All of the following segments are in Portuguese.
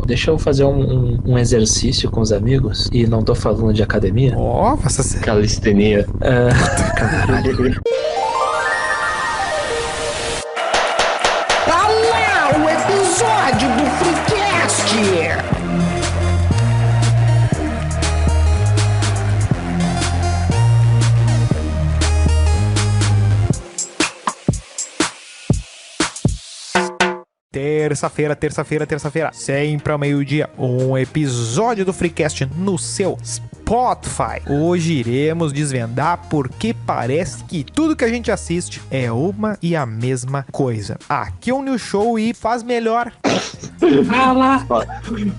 deixa eu fazer um exercício com os amigos, e não tô falando de academia. Nossa, sério. Calistenia. Caralho. Olá, o episódio do Freecast! Terça-feira, sempre ao meio-dia, um episódio do Freecast no seu Spotify. Hoje iremos desvendar porque parece que tudo que a gente assiste é uma e a mesma coisa. Aqui é o New Show e faz melhor.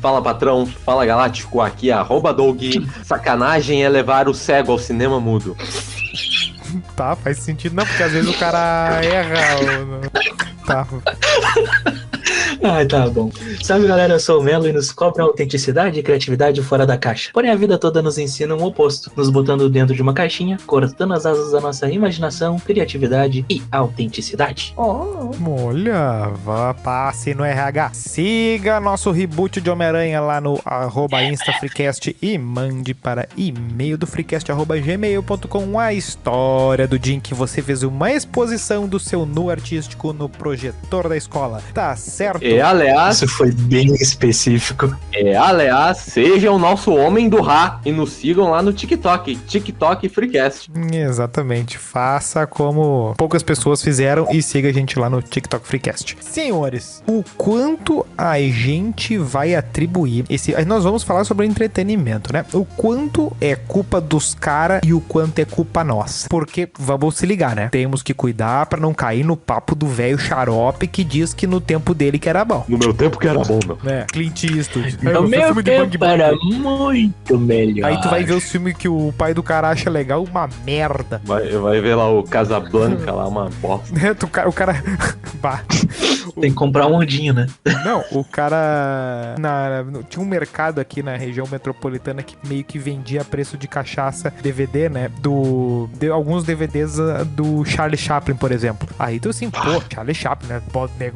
Fala, patrão. Fala, Galáctico. Aqui é @Doug. Sacanagem é levar o cego ao cinema mudo. Tá, faz sentido. Não, porque às vezes o cara erra. Tá. Ai, tá bom. Salve, galera, eu sou o Melo e nos cobra autenticidade e criatividade fora da caixa. Porém, a vida toda nos ensina um oposto, nos botando dentro de uma caixinha, cortando as asas da nossa imaginação, criatividade e autenticidade. Olha, passe no RH. Siga nosso reboot de Homem-Aranha lá no @InstaFreecast e mande para e-mail do freecast@gmail.com a história do dia em que você fez uma exposição do seu nu artístico no projetor da escola. Tá certo? E, aliás, Isso foi bem específico. seja o nosso homem do Rá e nos sigam lá no TikTok Freecast. Exatamente. Faça como poucas pessoas fizeram e siga a gente lá no TikTok Freecast. Senhores, o quanto a gente vai atribuir nós vamos falar sobre entretenimento, né? O quanto é culpa dos caras e o quanto é culpa nossa. Porque, vamos se ligar, né? Temos que cuidar pra não cair no papo do velho xarope que diz que no tempo dele que era bom. No meu tempo que era bom, meu. É, Clint Eastwood. O meu tempo era muito melhor. Aí tu vai ver os filmes que o pai do cara acha legal, uma merda. Vai ver lá o Casablanca, lá uma bosta. O cara... Bah. Tem que comprar um ondinho, né? Não, o cara... Tinha um mercado aqui na região metropolitana que meio que vendia a preço de cachaça DVD, né? De alguns DVDs do Charlie Chaplin, por exemplo. Aí tu assim, pô, Charlie Chaplin, né?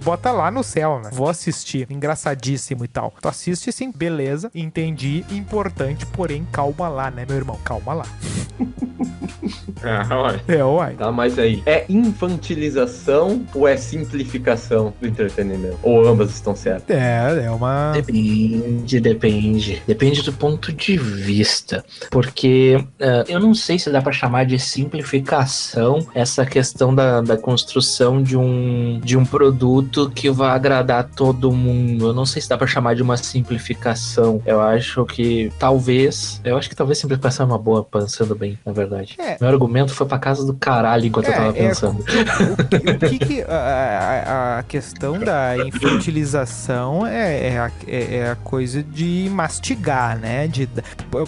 Bota lá no céu, né? Vou assistir. Engraçadíssimo e tal. Tu assiste assim, beleza, entendi, importante, porém, calma lá, né, meu irmão? Calma lá. Uai. Tá, mas aí, é infantilização ou é simplificação do entretenimento? Ou ambas estão certas? É uma... Depende do ponto de vista. Porque eu não sei se dá pra chamar de simplificação essa questão da construção de um produto que vai agradar todo mundo. Eu não sei se dá pra chamar de uma simplificação. Eu acho que talvez simplificação é uma boa, pensando bem, na verdade. Meu argumento foi pra casa do caralho enquanto eu tava pensando. O que a questão da infantilização é a coisa de mastigar, né?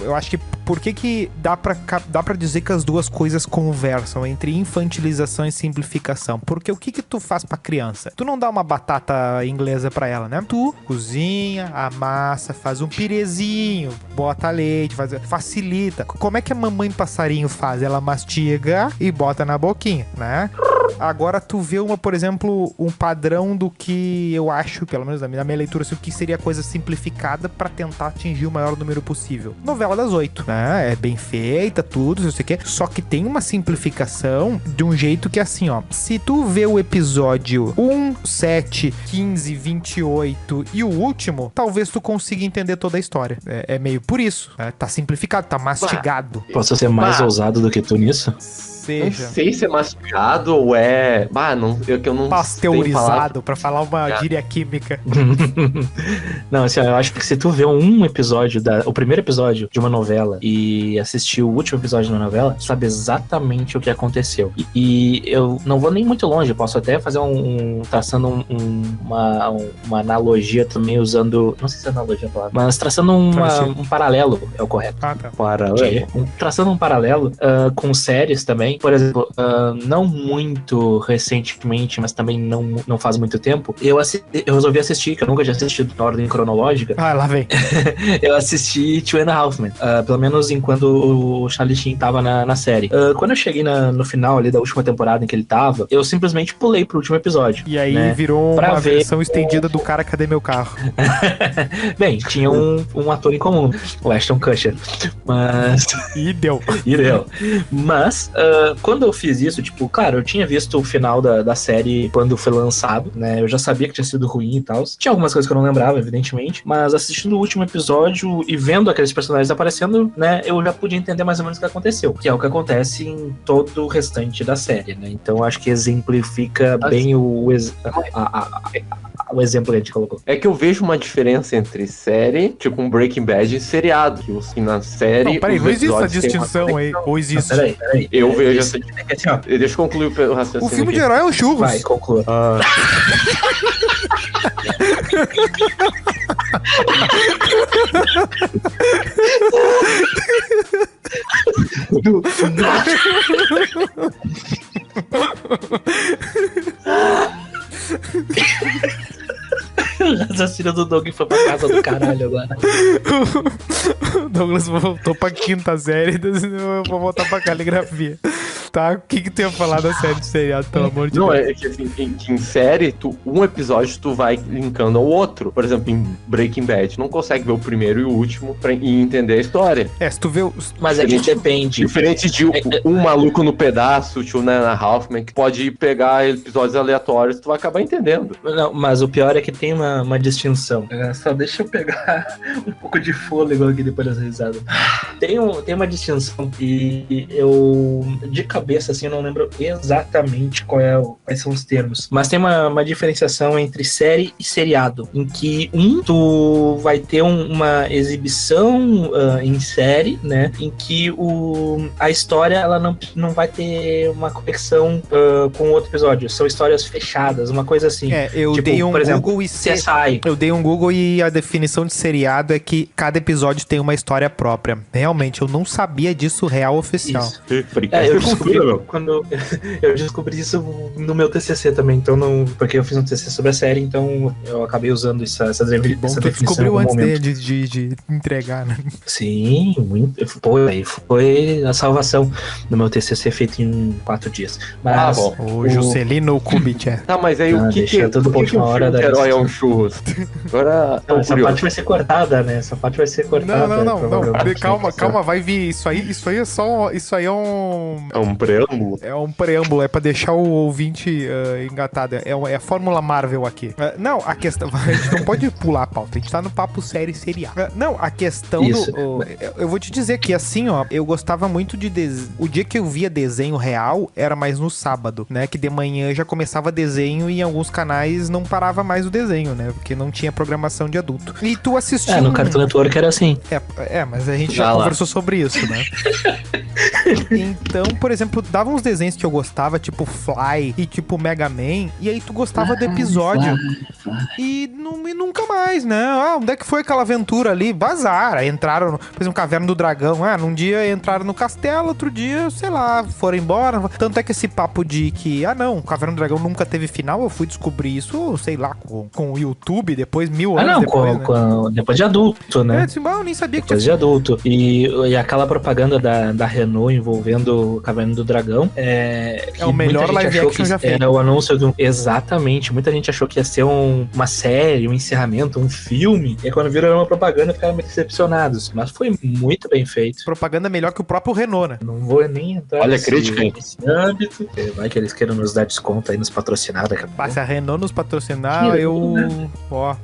Eu acho que por que dá pra dizer que as duas coisas conversam entre infantilização e simplificação? Porque o que tu faz pra criança? Tu não dá uma batata inglesa pra ela, né? Tu cozinha, amassa, faz um pirezinho, bota leite, facilita. Como é que a mamãe passarinho faz? Ela mastiga e bota na boquinha, né? Agora tu vê por exemplo, um padrão do que eu acho, pelo menos na minha leitura, assim, o que seria coisa simplificada pra tentar atingir o maior número possível. Novela das 8, né? É bem feita, tudo, não sei o que. Só que tem uma simplificação de um jeito que assim, ó. Se tu vê o episódio 1, 7, 15, 28 e o último, talvez tu consiga entender toda a história. É meio por isso. Tá simplificado, tá mastigado. Posso ser mais ousado do que tu nisso? Não sei se é mastigado ou é... eu não pasteurizado, pra falar uma gíria química. Não, assim, eu acho que se tu vê um episódio, o primeiro episódio de uma novela e assistir o último episódio de uma novela, tu sabe exatamente o que aconteceu. E eu não vou nem muito longe, eu posso até fazer traçando uma analogia também, usando... Não sei se é analogia a palavra, mas traçando um paralelo, é o correto. Ah, tá. Paralelo. Traçando um paralelo com séries também. Por exemplo, não muito muito recentemente, mas também não faz muito tempo, eu resolvi assistir, que eu nunca tinha assistido na ordem cronológica. Ah, lá vem. Eu assisti Two and a Half Men, pelo menos enquanto o Charlie Sheen tava na série. Quando eu cheguei no final ali da última temporada em que ele tava, eu simplesmente pulei pro último episódio. E aí né? virou Pra uma ver versão estendida do cara Cadê Meu Carro? Bem, tinha um ator em comum, o Ashton Kutcher. Mas... E deu. Mas, quando eu fiz isso, tipo, claro, eu tinha visto o final da série quando foi lançado, né? Eu já sabia que tinha sido ruim e tal. Tinha algumas coisas que eu não lembrava, evidentemente. Mas assistindo o último episódio e vendo aqueles personagens aparecendo, né? Eu já podia entender mais ou menos o que aconteceu. Que é o que acontece em todo o restante da série, né? Então acho que exemplifica bem o exemplo que a gente colocou. É que eu vejo uma diferença entre série, tipo um Breaking Bad, e seriado. Que na série... Não, peraí, os não existe essa episódios têm uma distinção aí. Ou existe? Não, peraí. Eu vejo essa... Assim, ó, Deixa eu concluir o raciocínio. O filme aqui. de herói é o Churros. vai, conclua. O raciocínio do Doug foi pra casa do caralho agora. O Douglas voltou pra quinta série, eu vou voltar pra caligrafia. Tá? O que tu ia falar da série de seriado, pelo amor de Não, Deus? é que assim, em série, um episódio tu vai linkando ao outro. Por exemplo, em Breaking Bad, não consegue ver o primeiro e o último e entender a história. Se tu vê... Mas é que depende. Diferente de um maluco no pedaço, Two and a Half Men, que pode pegar episódios aleatórios, tu vai acabar entendendo. Não, mas o pior é que tem uma distinção. Só deixa eu pegar um pouco de fôlego aqui depois das risadas. Tem uma distinção e eu, de cabeça, assim, eu não lembro exatamente quais são os termos. Mas tem uma diferenciação entre série e seriado, em que tu vai ter uma exibição em série, né, em que a história ela não vai ter uma conexão com outro episódio. São histórias fechadas, uma coisa assim. Eu tipo, dei um por exemplo, Google e CSI. Eu dei um Google e a definição de seriado é que cada episódio tem uma história própria. Realmente, eu não sabia disso real oficial. Isso. Eu descobri quando eu descobri isso no meu TCC também, então porque eu fiz um TCC sobre a série, então eu acabei usando essa definição. Tu descobriu antes de entregar, né? Sim, muito. Foi a salvação do meu TCC feito em 4 dias. Mas bom. O Juscelino Kubitschek. Tá, mas aí o que deixa tudo por que na um hora filme de herói é um churros? Agora, essa parte vai ser cortada, né? Essa parte vai ser cortada. Não. Calma, vai vir. Isso aí é só. Isso aí é um. É um preâmbulo? É um preâmbulo, é pra deixar o ouvinte engatado. É a fórmula Marvel aqui. Não, a questão. A gente não pode pular a pauta, a gente tá no papo série seriado. Não, a questão isso. Eu vou te dizer que assim, ó, eu gostava muito de o dia que eu via desenho real era mais no sábado, né? Que de manhã já começava desenho e em alguns canais não parava mais o desenho, né? Porque não tinha programação de adulto. E tu assistiu. No Cartoon Network era assim. Mas a gente já conversou sobre isso, né? Então, por exemplo, dava uns desenhos que eu gostava, tipo Fly e tipo Mega Man, e aí tu gostava do episódio. E nunca mais, né? Onde é que foi aquela aventura ali? Vazaram. Aí entraram, por exemplo, Caverna do Dragão. Num dia entraram no castelo, outro dia, sei lá, foram embora. Tanto é que esse papo de que, não, Caverna do Dragão nunca teve final, eu fui descobrir isso, sei lá, com o YouTube, depois, 1000 anos depois, né? Depois de adulto, né? Eu nem sabia que depois de adulto. E aquela propaganda da Renault envolvendo o Caverna do Dragão é o melhor live action já feito. Era o anúncio de exatamente. Muita gente achou que ia ser uma série, um encerramento, um filme. E quando viram uma propaganda, ficaram meio decepcionados. Mas foi muito bem feito. Propaganda melhor que o próprio Renault, né? Não vou nem entrar Olha a crítica, hein? nesse âmbito. Vai que eles queiram nos dar desconto aí, nos patrocinar daqui a pouco. Se a Renault nos patrocinar,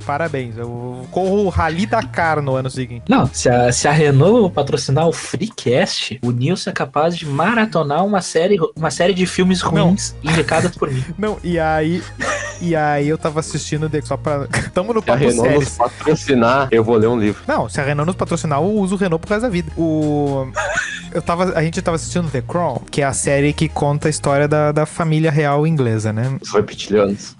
parabéns. Eu corro o Rally Dakar no ano seguinte. Não, se a Renault patrocinar o Freecast, o Nilson é capaz de maratonar uma série de filmes ruins indicadas por mim. Não, e aí eu tava assistindo só pra... Tamo no Se a papo Renault sério. nos patrocinar, eu vou ler um livro. Não, se a Renault nos patrocinar, eu uso o Renault pro resto da vida. A gente tava assistindo The Crown, que é a série que conta a história da família real inglesa, né? Os reptilianos.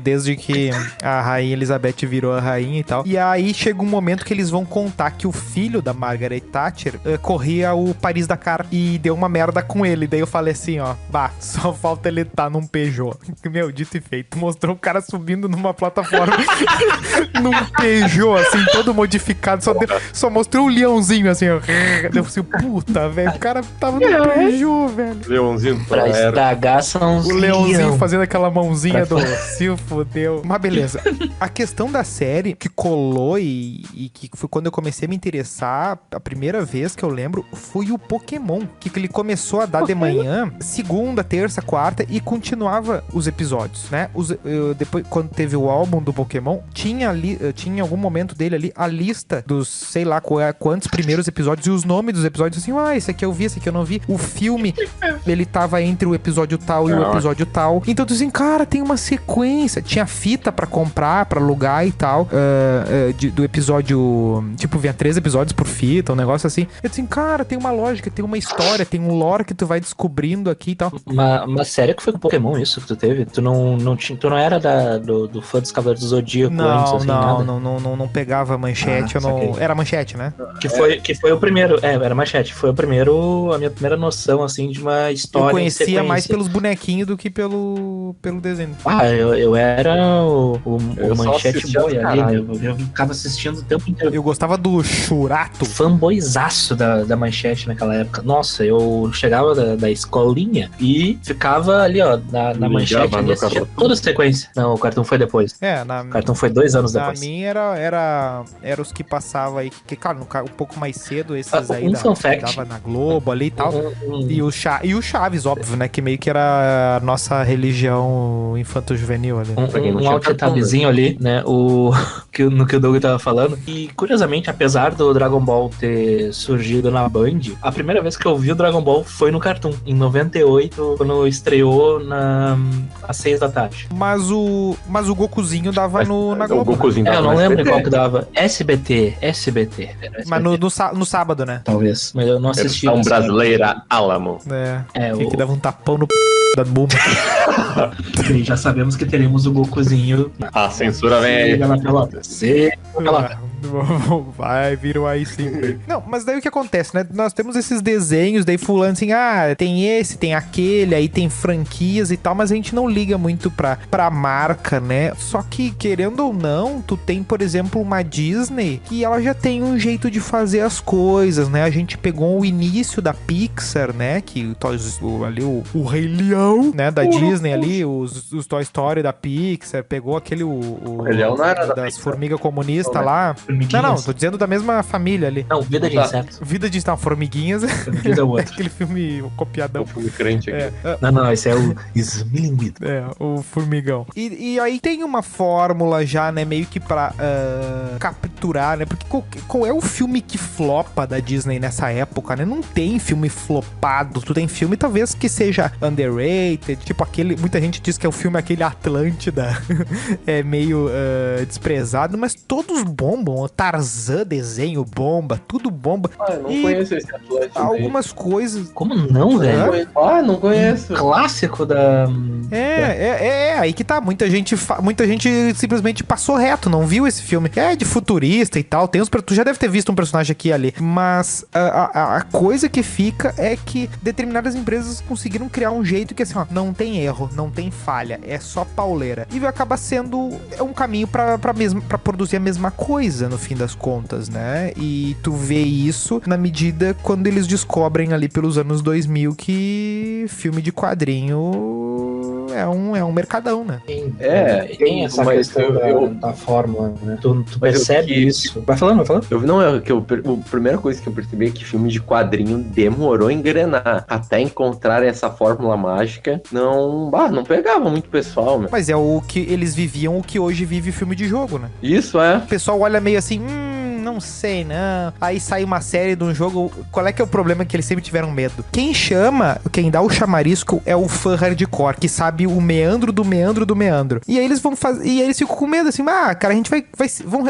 Desde que a rainha Elizabeth virou a rainha e tal. E aí chega um momento que eles vão contar que o filho da Margaret Thatcher corria o Paris-Dakar e deu uma merda com ele. Daí eu falei assim, ó, só falta ele estar num Peugeot. Meu, dito e feito. Mostrou o cara subindo numa plataforma num Peugeot, assim, todo modificado. Só mostrou o leãozinho, assim, ó. Deu assim, puta, velho. O cara tava no Peugeot, velho. Leãozinho Pra estragar são os O leãozinho leão. fazendo aquela mãozinha do se fudeu. Mas beleza. A questão da série que colou e que foi quando eu comecei a me interessar, a primeira vez que eu lembro, foi o Pokémon. Que ele começou a dar de manhã, segunda, terça, quarta, e continuava os episódios, né? Depois, quando teve o álbum do Pokémon, tinha em algum momento dele ali a lista dos, sei lá, quantos primeiros episódios e os nomes dos episódios, assim, esse aqui eu vi, esse aqui eu não vi. O filme, ele tava entre o episódio tal e o episódio tal. Então, tu assim, cara, tem uma sequência. Tinha fita pra comprar, pra alugar e tal, do episódio, tipo, vinha 3 episódios por fita, um negócio assim. Eu disse assim, cara, tem uma lógica, tem uma história, tem um lore que tu vai descobrindo aqui e tal. Uma série que foi com Pokémon, isso que tu teve? Tu não era do fã dos Cavaleiros do Zodíaco antes, assim, nada? Não pegava manchete, eu não... saquei. Era manchete, né? Que foi o primeiro, era manchete, foi a minha primeira noção, assim, de uma história. Eu conhecia sequência. Mais pelos bonequinhos do que pelo desenho. Eu era o manchete boy ali, né? Eu ficava assistindo o tempo inteiro. Eu gostava do Churato. Fanboyzaço da manchete naquela época. Nossa, eu chegava da escolinha e ficava ali, ó, na manchete ali, assistia toda a sequência. Não, o cartão foi depois. O cartão foi 2 anos depois. Pra mim era os que passava aí, que, claro, um pouco mais cedo, esses aí que dava na Globo ali e tal. E o Chaves, óbvio, né? Que meio que era a nossa religião infanto-juvenil ali. Um alt-tabzinho ali, né? No que o Doug tava falando. E, curiosamente, apesar do Dragon Ball ter surgido na Band, a primeira vez que eu vi o Dragon Ball foi no Cartoon, em 98, quando estreou às 6 da tarde. Mas o Gokuzinho dava na Globo. O Gokuzinho né? dava Eu não lembro SBT. qual que dava. SBT. Mas no sábado, né? Talvez. Mas eu não assisti. Versão brasileira Alamo. Que dava um tapão no da Bulma. E já sabemos que teremos o Gokuzinho. A censura vem aí. Siga na pelota. Vai, vira o aí sim. Não, mas daí o que acontece, né? Nós temos esses desenhos, daí fulano assim, tem esse, tem aquele, aí tem franquias e tal, mas a gente não liga muito pra marca, né? Só que, querendo ou não, tu tem, por exemplo, uma Disney que ela já tem um jeito de fazer as coisas, né? A gente pegou o início da Pixar, né? Que ali o Rei Leão, né? Da Disney ali, os Toy Story da Pixar, pegou aquele o Rei Leão não era da das Pixar. formigas comunistas lá. Não, tô dizendo da mesma família ali. Não, Vida de Insetos. Vida de Formiguinhas. Formiguinhas é o outro. Aquele filme copiadão. O filme crente aqui. Não, esse é o Smilinguido. O Formigão. E aí tem uma fórmula já, né, meio que pra capturar, né, porque qual é o filme que flopa da Disney nessa época, né? Não tem filme flopado, tu tem filme talvez que seja underrated, tipo muita gente diz que é o filme aquele Atlântida, é meio desprezado, mas todos bombam, o Tarzan desenho bomba, tudo bomba. Eu não conheço esse Atlântico. Algumas coisas... Como não, velho? Não conheço. Clássico da... aí que tá, muita gente simplesmente passou reto, não viu esse filme. É de futurista e tal, tu já deve ter visto um personagem aqui e ali, mas a coisa que fica é que determinadas empresas conseguiram criar um jeito que assim, ó, não tem erro, não tem falha, é só pauleira. E acaba sendo um caminho pra produzir a mesma coisa, no fim das contas, né? E tu vê isso na medida quando eles descobrem ali pelos anos 2000 que filme de quadrinho é um mercadão, né? Tem essa questão da fórmula, né? Tu percebe isso. Vai falando. A primeira coisa que eu percebi é que filme de quadrinho demorou a engrenar. Até encontrar essa fórmula mágica, não pegava muito pessoal, né? Mas é o que eles viviam, o que hoje vive filme de jogo, né? Isso, é. O pessoal olha meio assim, não sei, não. Aí sai uma série de um jogo, qual é que é o problema que eles sempre tiveram medo? Quem dá o chamarisco é o fã hardcore, que sabe o meandro do meandro do meandro. E aí eles vão fazer, e aí eles ficam com medo, assim, cara, a gente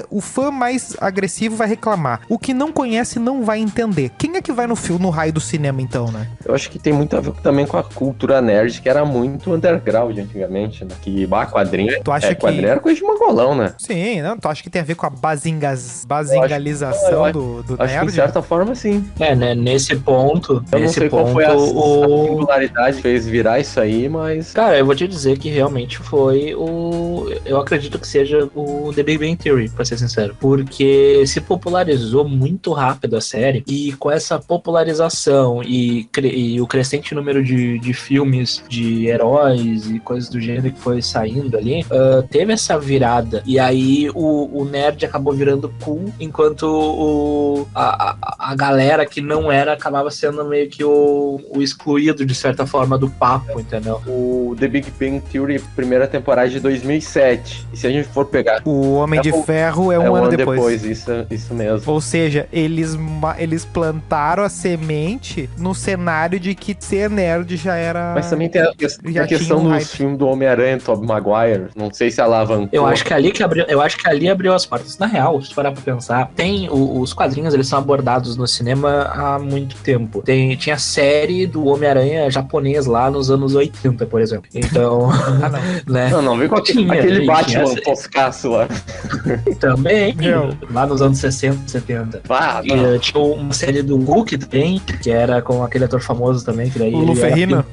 o fã mais agressivo vai reclamar. O que não conhece não vai entender. Quem é que vai no raio do cinema, então, né? Eu acho que tem muito a ver também com a cultura nerd, que era muito underground antigamente, né? Que, quadrinho... Tu acha que... quadrinho era coisa de mongolão, né? Sim, não? Tu acha que tem a ver com a basingalização do Acho nerd? que de certa forma, sim. Né, nesse ponto... Eu não sei qual foi a singularidade que fez virar isso aí, mas... Cara, eu vou te dizer que realmente foi eu acredito que seja o The Big Bang Theory, pra ser sincero. Porque se popularizou muito rápido a série, e com essa popularização e o crescente número de filmes de heróis e coisas do gênero que foi saindo ali, teve essa virada. E aí o nerd acabou virando cool, enquanto a galera que não era acabava sendo meio que o excluído, de certa forma, do papo, entendeu? O The Big Bang Theory, primeira temporada de 2007. E se a gente for pegar... O Homem de Ferro é um ano depois. Isso mesmo. Ou seja, eles plantaram a semente no cenário de que ser nerd já era... Mas também tem a questão dos filmes do Homem-Aranha, Tobey Maguire. Não sei se alavancou. Eu acho que ali abriu as portas. Na real, se parar pra pensar, os quadrinhos, eles são abordados no cinema há muito tempo. Tinha série do Homem-Aranha japonês lá nos anos 80, por exemplo. Então, né? Não, vem com aquele Batman toscaço lá. Também, lá nos anos 60, 70. Tinha uma série do Hulk também, que era com aquele ator famoso também, que daí o Luferrino.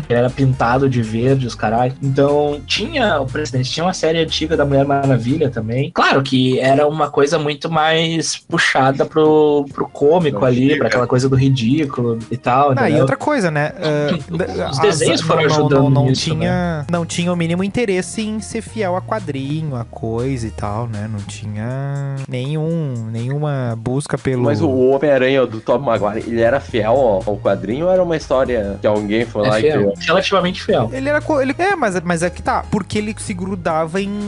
Que era pintado de verde, os caralho. Então, tinha uma série antiga da Mulher Maravilha também. Claro que era uma coisa muito mais puxada pro cômico ali, pra aquela coisa do ridículo e tal. E outra coisa, né? Os desenhos foram ajudando nisso, não tinha o mínimo interesse em ser fiel a quadrinho, a coisa e tal, né? Não tinha nenhuma busca pelo... Mas o Homem-Aranha do Tobey Maguire, ele era fiel ao quadrinho ou era uma história que alguém foi lá fiel, e criou? Relativamente fiel. Mas é que tá, porque ele se grudava em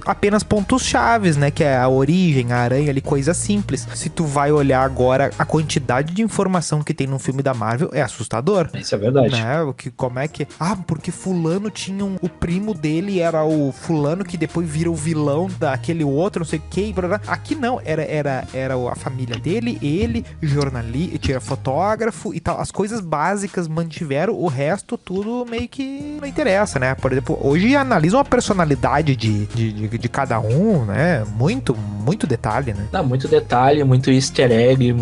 apenas pontos chaves, né? Que é a origem, a aranha ali, coisa simples. Se tu vai olhar agora, a quantidade de informação que tem num filme da Marvel é assustador. Isso é verdade. Né? Como é que... porque fulano tinha o primo dele era o fulano que depois vira o vilão daquele outro, não sei o que. Aqui não, era a família dele, ele, jornalista, fotógrafo e tal. As coisas básicas mantiveram, o resto tudo meio que não interessa, né? Por exemplo, hoje analisam a personalidade de cada um, né? Muito detalhe, né? Dá muito detalhe, muito easter egg,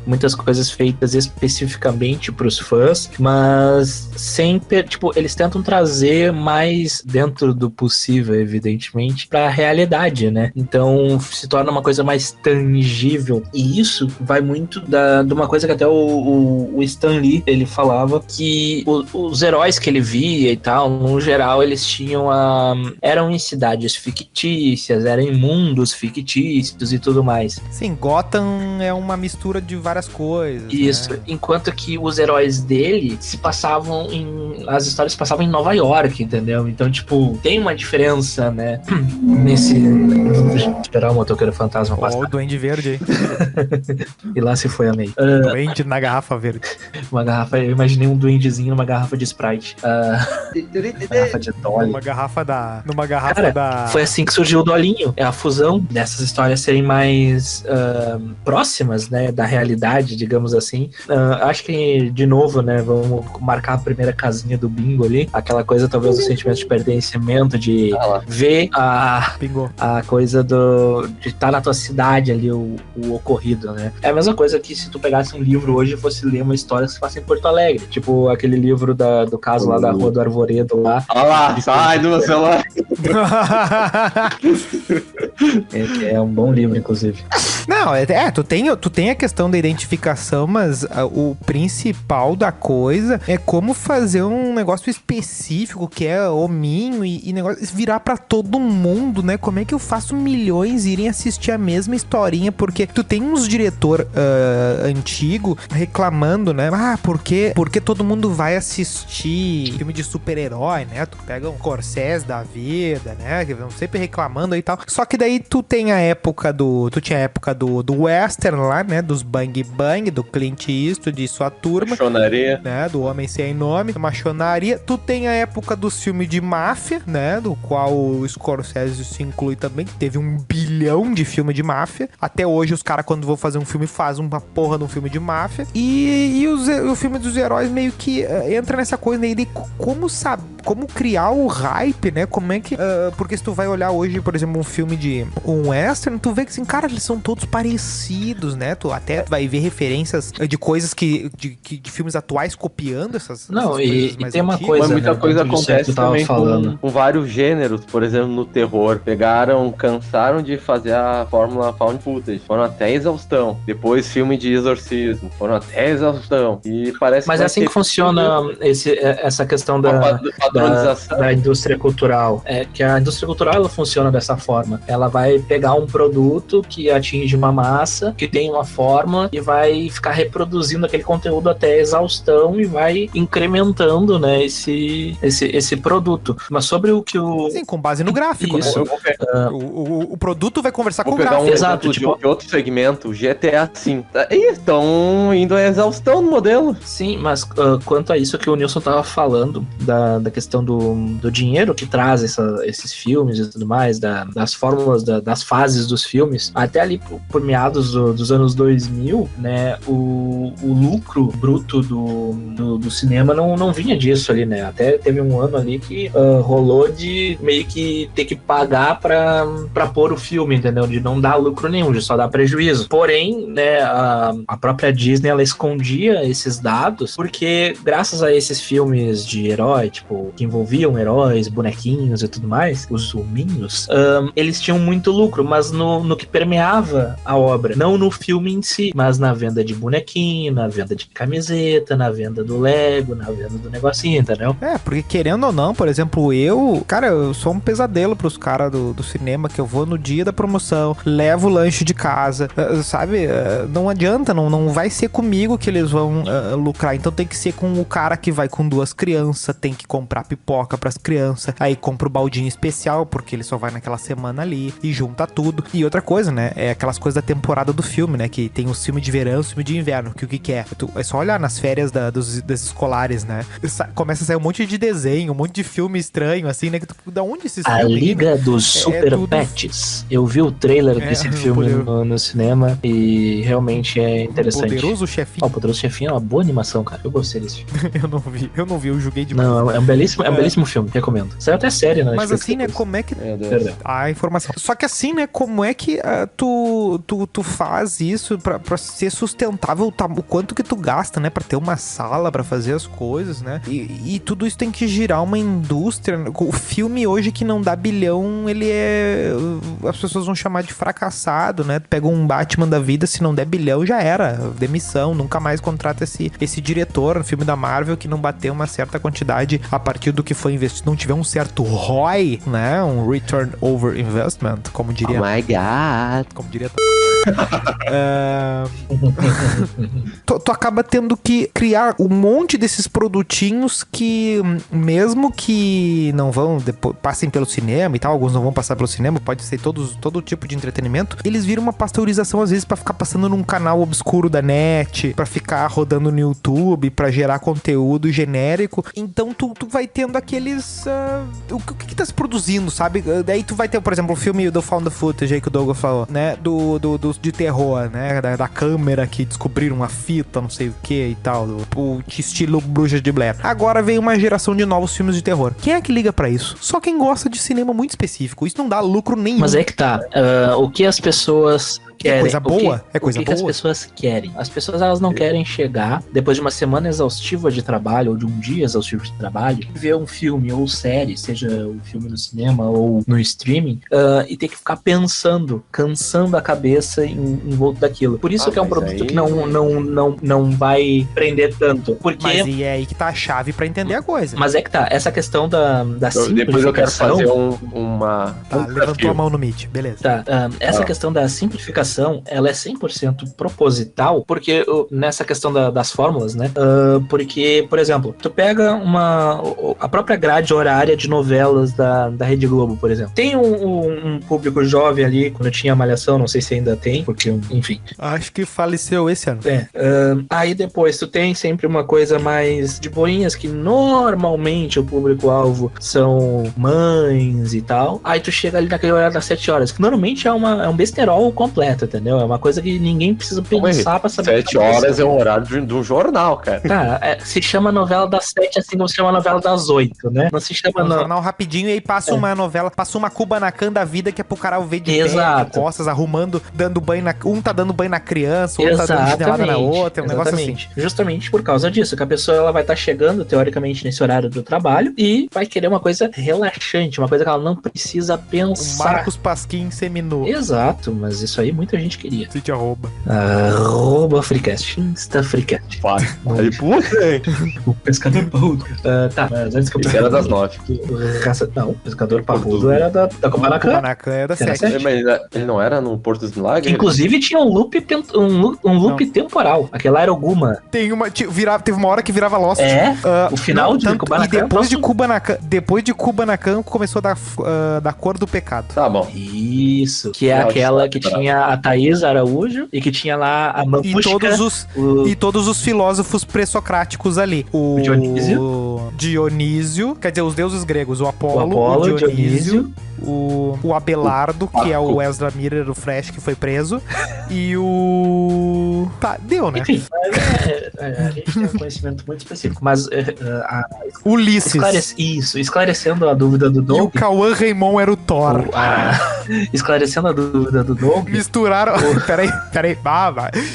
muitas coisas feitas especificamente pros fãs, mas sempre, eles tentam trazer mais dentro do possível, evidentemente, pra realidade, né? Então, se torna uma coisa mais tangível, e isso vai muito de uma coisa que até o Stan Lee, ele falava, que os heróis que ele via e tal, no geral, eles eram em cidades fictícias, eram em mundos fictícios e tudo mais. Sim, Gotham é uma mistura de várias coisas. Isso, né? Enquanto que os heróis dele as histórias se passavam em Nova York, entendeu? Então, tem uma diferença, né? Deixa eu esperar o motoqueiro fantasma passar. O Duende Verde aí. E lá se foi a May. Duende na garrafa verde. Uma garrafa, eu imaginei um duendezinho numa garrafa de Sprite. Garrafa de Dolly. Numa garrafa da... Foi assim que surgiu o Dolinho. É a fusão dessas histórias serem mais próximas, né, da realidade, digamos assim. Acho que, de novo, né, vamos marcar a primeira casinha do bingo ali. Aquela coisa, talvez, do sentimento de pertencimento, de ver a coisa de estar na tua cidade ali, o ocorrido, né? É a mesma coisa que se tu pegasse um livro hoje e fosse ler uma história que se passa em Porto Alegre. Tipo, aquele livro do caso lá da Rua do Arvoredo lá. Olha lá, sai do meu celular. É um bom livro, inclusive. Não, tu tem a questão da identificação, mas o principal da coisa é como fazer um negócio específico, que é hominho e negócio virar pra todo mundo, né? Como é que eu faço milhões irem assistir a mesma historinha? Porque tu tem uns diretor antigo reclamando, né? Porque todo mundo vai assistir filme de super-herói, né? Tu pega um Scorsese da vida, né? Que vão sempre reclamando aí e tal. Só que daí tu tinha a época do western lá, né? Dos Bang Bang, do Clint Eastwood e sua turma. Machonaria. Né? Do Homem Sem Nome, machonaria. Tu tem a época dos filmes de máfia, né? Do qual o Scorsese se inclui também, que teve 1 bilhão de filme de máfia. Até hoje os caras, quando vão fazer um filme, fazem uma porra de um filme de máfia. E o filme dos heróis meio que entra nessa coisa, né? Ele, como criar o hype, né? Como é que... porque se tu vai olhar hoje, por exemplo, um filme de um western, tu vê que assim, cara, eles são todos parecidos, né? Tu até vai ver referências de coisas de filmes atuais copiando essas Não, essas e mais tem uma antigas. coisa, Mas muita né, coisa dentro disso que acontece tu tava também falando. com vários gêneros, por exemplo, no terror. Cansaram de fazer a fórmula found footage, foram até exaustão. Depois filme de exorcismo, foram até exaustão. E parece Mas é assim que funciona essa questão da indústria cultural. É que a indústria cultural, ela funciona dessa forma. Ela vai pegar um produto que atinge uma massa, que tem uma forma, e vai ficar reproduzindo aquele conteúdo até a exaustão e vai incrementando, né, esse produto. Mas sobre o que o... Sim, com base no gráfico, Isso. né? O produto vai conversar com o pegar gráfico. um Exato, exemplo de outro segmento, GTA V. Estão indo à exaustão no modelo. Sim, mas quanto a isso que o Nilson tava falando, da questão do dinheiro que traz esses filmes e tudo mais, das fórmulas, das fases dos filmes, até ali por meados dos anos 2000, né, o lucro bruto do cinema não vinha disso ali, né? Até teve um ano ali que rolou de meio que ter que pagar pra pôr o filme, entendeu? De não dar lucro nenhum, de só dar prejuízo. Porém, né, a própria Disney, ela escondia esses dados porque graças a esses filmes de herói, tipo, que envolviam heróis, bonequinhos e tudo mais, os hominhos, eles tinham muito lucro, mas no que permeava a obra, não no filme em si, mas na venda de bonequinho, na venda de camiseta, na venda do Lego, na venda do negocinho, entendeu? Porque querendo ou não, por exemplo, eu sou um pesadelo pros caras do cinema, que eu vou no dia da promoção, levo o lanche de casa, sabe? Não adianta, não vai ser comigo que eles vão lucrar, então tem que ser com o cara que vai com 2 crianças, tem que comprar pipoca pras crianças, aí compra o baldinho especial, porque ele só vai naquela semana ali, e junta tudo. E outra coisa, né, é aquelas coisas da temporada do filme, né, que tem o filme de verão, o filme de inverno, que o que é? É só olhar nas férias das escolares, né, começa a sair um monte de desenho, um monte de filme estranho, assim, né, da onde esses A filmes? Liga dos Super tudo... Pets. Eu vi o trailer desse filme no cinema e realmente é interessante. Poderoso Chefinho. O Poderoso Chefinho é uma boa animação, cara. Eu gostei desse filme. eu não vi, eu julguei demais. Não, é um belíssimo filme, recomendo. Saiu até série, né? Mas assim, né, como é que... A informação. Só que assim, né, como é que tu faz isso pra ser sustentável, o quanto que tu gasta, né, pra ter uma sala, pra fazer as coisas, né? E tudo isso tem que girar uma indústria. O filme hoje que não dá bilhão, ele as pessoas vão chamar de fracassado, né? Tu pega um Batman da vida, se não der bilhão, já era. Demissão, nunca mais contrata esse diretor no filme da Marvel que não bateu uma certa quantidade a partir do que foi investido, não tiver um certo ROI, né? Um Return Over Investment, como diria... Oh my God! Como diria... tu acaba tendo que criar um monte desses produtinhos que, mesmo que não vão passem pelo cinema e tal, alguns não vão passar pelo cinema, pode ser todo tipo de entretenimento, eles viram uma pasteurização às vezes pra ficar passando num canal obscuro da net, pra ficar rodando no YouTube, pra gerar conteúdo genérico. Então tu vai tendo aqueles o que tá se produzindo, sabe? Daí tu vai ter, por exemplo, o filme do Found Footage aí que o Douglas falou, né? De terror, né? Da câmera que descobriram uma fita, não sei o que e tal, o estilo Bruxas de Blair. Agora vem uma geração de novos filmes de terror. Quem é que liga pra isso? Só quem gosta de cinema muito específico. Isso não dá lucro nenhum. Mas é que tá. O que as pessoas querem. coisa boa? É O coisa que as boa? pessoas querem? As pessoas, elas não querem chegar, depois de uma semana exaustiva de trabalho, ou de um dia exaustivo de trabalho, e ver um filme ou série, seja um filme no cinema ou no streaming, e ter que ficar pensando, cansando a cabeça em volta daquilo. Por isso que é um mas produto aí- que não vai prender tanto. Porque... Mas e é aí que tá a chave pra entender a coisa. Mas é que tá, essa questão da simplificação... Depois eu quero fazer uma. Tá, levantou desafio. a mão no Meet, beleza. Tá, essa questão da simplificação, ela é 100% proposital, porque nessa questão das fórmulas, né? Porque, por exemplo, tu pega a própria grade horária de novelas da Rede Globo, por exemplo. Tem um público jovem ali, quando tinha Malhação, não sei se ainda tem, porque, enfim. Acho que faleceu esse ano. Aí depois tu tem sempre uma coisa mais de boinhas, que normalmente o público-alvo são mães e tal. Aí tu chega ali naquele horário das 7 horas, que normalmente é um besterol completo, entendeu? É uma coisa que ninguém precisa pensar pra saber. 7 horas é um horário de um jornal, cara. Tá, se chama novela das 7, assim como se chama novela das 8, né? Não se chama... Um jornal rapidinho e aí passa uma novela, passa uma Kubanacan da vida que é pro cara ver de pé, Exato. de costas, arrumando, dando banho um tá dando banho na criança, o outro tá dando chinelada na outra, um negócio assim. Justamente por causa disso, que a pessoa ela vai estar chegando, teoricamente, nesse horário do trabalho e vai querer uma coisa relaxante, uma coisa que ela não precisa O pensar. Marcos Pasquim seminou. Exato, mas isso aí muita gente queria. Se te arroba. Arroba Freecast, Insta Freecast. Aí, puta, hein? O pescador parrudo. Tá, mas antes que eu Esse era das 9. Não, o pescador parrudo era da Kubanacan. Kubanacan é da Era 7. sete. Mas ele não era no Porto dos Milagres? Inclusive tinha um loop, temporal. Aquele lá era o Guma. Teve uma hora que virava Lost. O final de tanto, Kubanacan. E depois de Kubanacan começou da cor do pecado. Tá bom. Isso, que é Não, aquela que tá. tinha a Thaís Araújo e que tinha lá a E Mamushka, todos os filósofos pré-socráticos ali. O Dionísio, quer dizer, os deuses gregos, o Apolo, o Dionísio, o Abelardo, que é o Ezra Miller, do Fresh, que foi preso, e o... Tá, deu, né? Enfim, a gente tem um conhecimento muito específico, mas Ulisses. esclarecendo a dúvida do E o Doug, Cauã Raymond era o Thor. esclarecendo a dúvida do Doug, Misturaram. Peraí.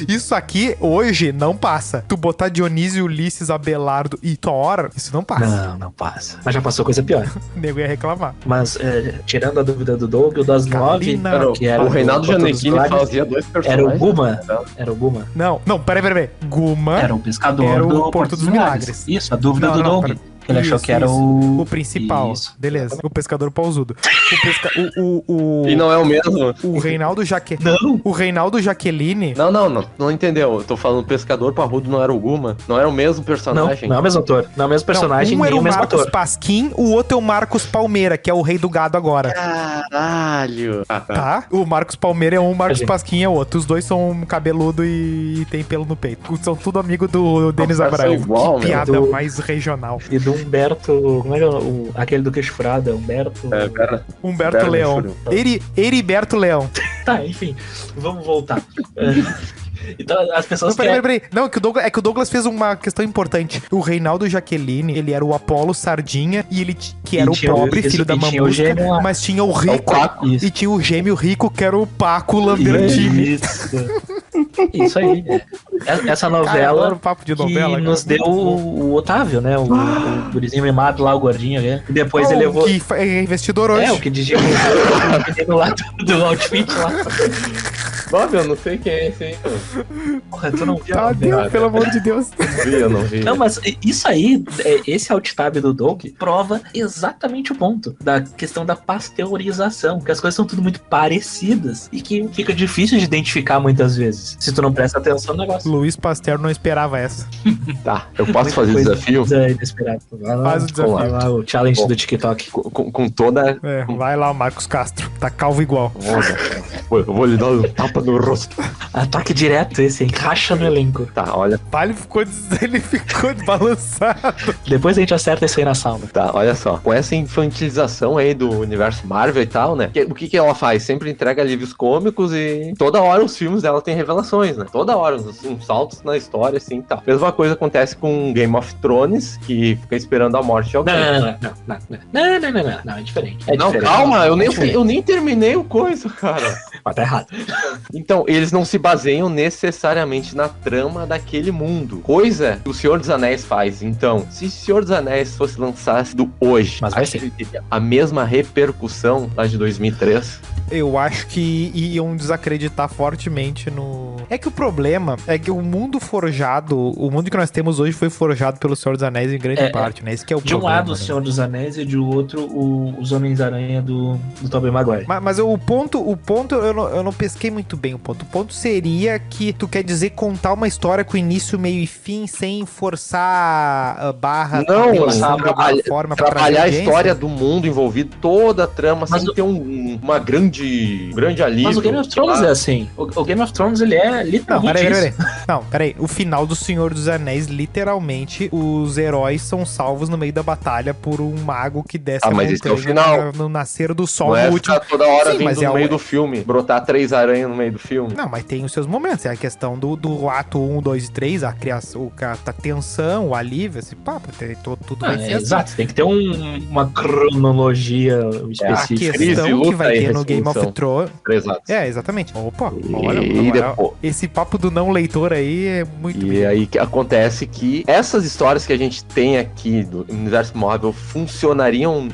Isso aqui hoje não passa. Tu botar Dionísio, Ulisses, Abelardo e Thor, isso não passa. não passa. Mas já passou coisa pior. O nego ia reclamar. Mas, tirando a dúvida do Doug, o das 9, Kalina. que era O Reinaldo do Porto dos Giannettini Milagres, fazia dois era personagens. o Guma. Era o Guma. Não, peraí. Guma Era o pescador era o do Porto dos Milagres. Isso, a dúvida do Não, Doug. pera. Ele achou Isso, que era isso. o... O principal. Isso. Beleza. O pescador pausudo. E não é o mesmo? O Reinaldo Jaqueline. Não. O Reinaldo Jaqueline. Não entendeu. Eu tô falando o pescador parrudo não era o Guma? Não era o mesmo Não, personagem? não é o mesmo ator. Não é o mesmo personagem, um era nem o o mesmo Marcos ator. Pasquim, o outro é o Marcos Palmeira, que é o rei do gado agora. Caralho. Tá? O Marcos Palmeira é um, o Marcos Entendi. Pasquim é outro. Os dois são cabeludo e tem pelo no peito. São tudo amigo do Denis Os caras Abraão. são igual, Que meu. piada Do- mais regional. E do Humberto... Como é que é aquele do queixo furado? Humberto... Pera. Humberto Pera, Leão. deixa Heriberto Leão. Tá, enfim. Vamos voltar. Então, as pessoas Não, querem... peraí. Não, é que o Douglas fez uma questão importante. O Reinaldo Jaqueline, ele era o Apolo Sardinha, e ele que era o tinha o- pobre, isso, filho da e tinha o mamusca, gêmeo lá. mas tinha o rico. Paco. Isso. E tinha o gêmeo rico, que era o Paco Lambertini. Isso aí. Essa Cara, eu novela adoro papo de novela, que cara. nos deu o Otávio, né? O gurizinho mimado lá, o gordinho, né? E depois ele levou... Que é investidor hoje. o que dizia o menino lá do outfit lá. Bob, eu não sei quem é esse aí. Porra, tu não viu? Tá, Deus, pelo amor de Deus. Eu não vi. Não, mas isso aí, esse alt-tab do Doug, prova exatamente o ponto da questão da pasteurização, que as coisas são tudo muito parecidas e que fica difícil de identificar muitas vezes, se tu não presta atenção no negócio. Luiz Pasteur não esperava essa. Tá, eu posso Muita fazer o coisa desafio? inesperada. Vai lá, Faz o desafio. vai lá, o challenge Bom. do TikTok. Com toda... É, vai lá o Marcos Castro. Tá calvo igual. Nossa, eu vou lhe dar um tapa no rosto. Ataque direto esse, encaixa no elenco. Tá, olha. Ele ficou balançado. Depois a gente acerta isso aí na sauna. Tá, olha só. Com essa infantilização aí do universo Marvel e tal, né? O que ela faz? Sempre entrega alívios cômicos e toda hora os filmes dela tem revelações, né? Toda hora, uns saltos na história, assim e tal. Mesma coisa acontece com Game of Thrones, que fica esperando a morte de alguém. Não, é diferente. É Não, diferente. calma, eu É diferente. nem terminei o coisa, cara. Mas tá errado. Então, eles não se baseiam necessariamente na trama daquele mundo. Coisa que o Senhor dos Anéis faz. Então, se o Senhor dos Anéis fosse lançado hoje, Mas vai acho que ele teria a mesma repercussão lá de 2003. Eu acho que iam desacreditar fortemente no... É que o problema é que o mundo forjado, o mundo que nós temos hoje foi forjado pelo Senhor dos Anéis em grande parte, né? Esse que é o De problema. um lado o né? Senhor dos Anéis e de outro os Homens-Aranha do Tobey Maguire. Mas o ponto eu não pesquei muito bem o ponto. O ponto seria que tu quer dizer contar uma história com início, meio e fim, sem forçar a barra, Não, de alguma forma pra trabalhar a audiência? história do mundo envolvido, toda a trama, Mas sem ter um grande alívio. Mas o Game of Thrones é assim. O Game of Thrones, ele é Não, literalmente peraí. isso. Não, peraí. O final do Senhor dos Anéis, literalmente, os heróis são salvos no meio da batalha por um mago que desce mas esse é o final. no nascer do sol Não é no último. ficar toda hora Sim, vindo mas no é meio o- do filme, brotar 3 aranhas no meio do filme. Não, mas tem os seus momentos. É a questão do ato 1, 2 e 3, a criação, a tensão, o alívio, esse papo. Tudo vai ser assim. Exato, tem que ter uma cronologia A específica. Crise, questão que luta vai e ter no Game of resolução. Thrones. Exato. É, exatamente. Opa, E olha, depois- esse papo do não leitor aí é muito. E aí que acontece que essas histórias que a gente tem aqui do universo Marvel funcionariam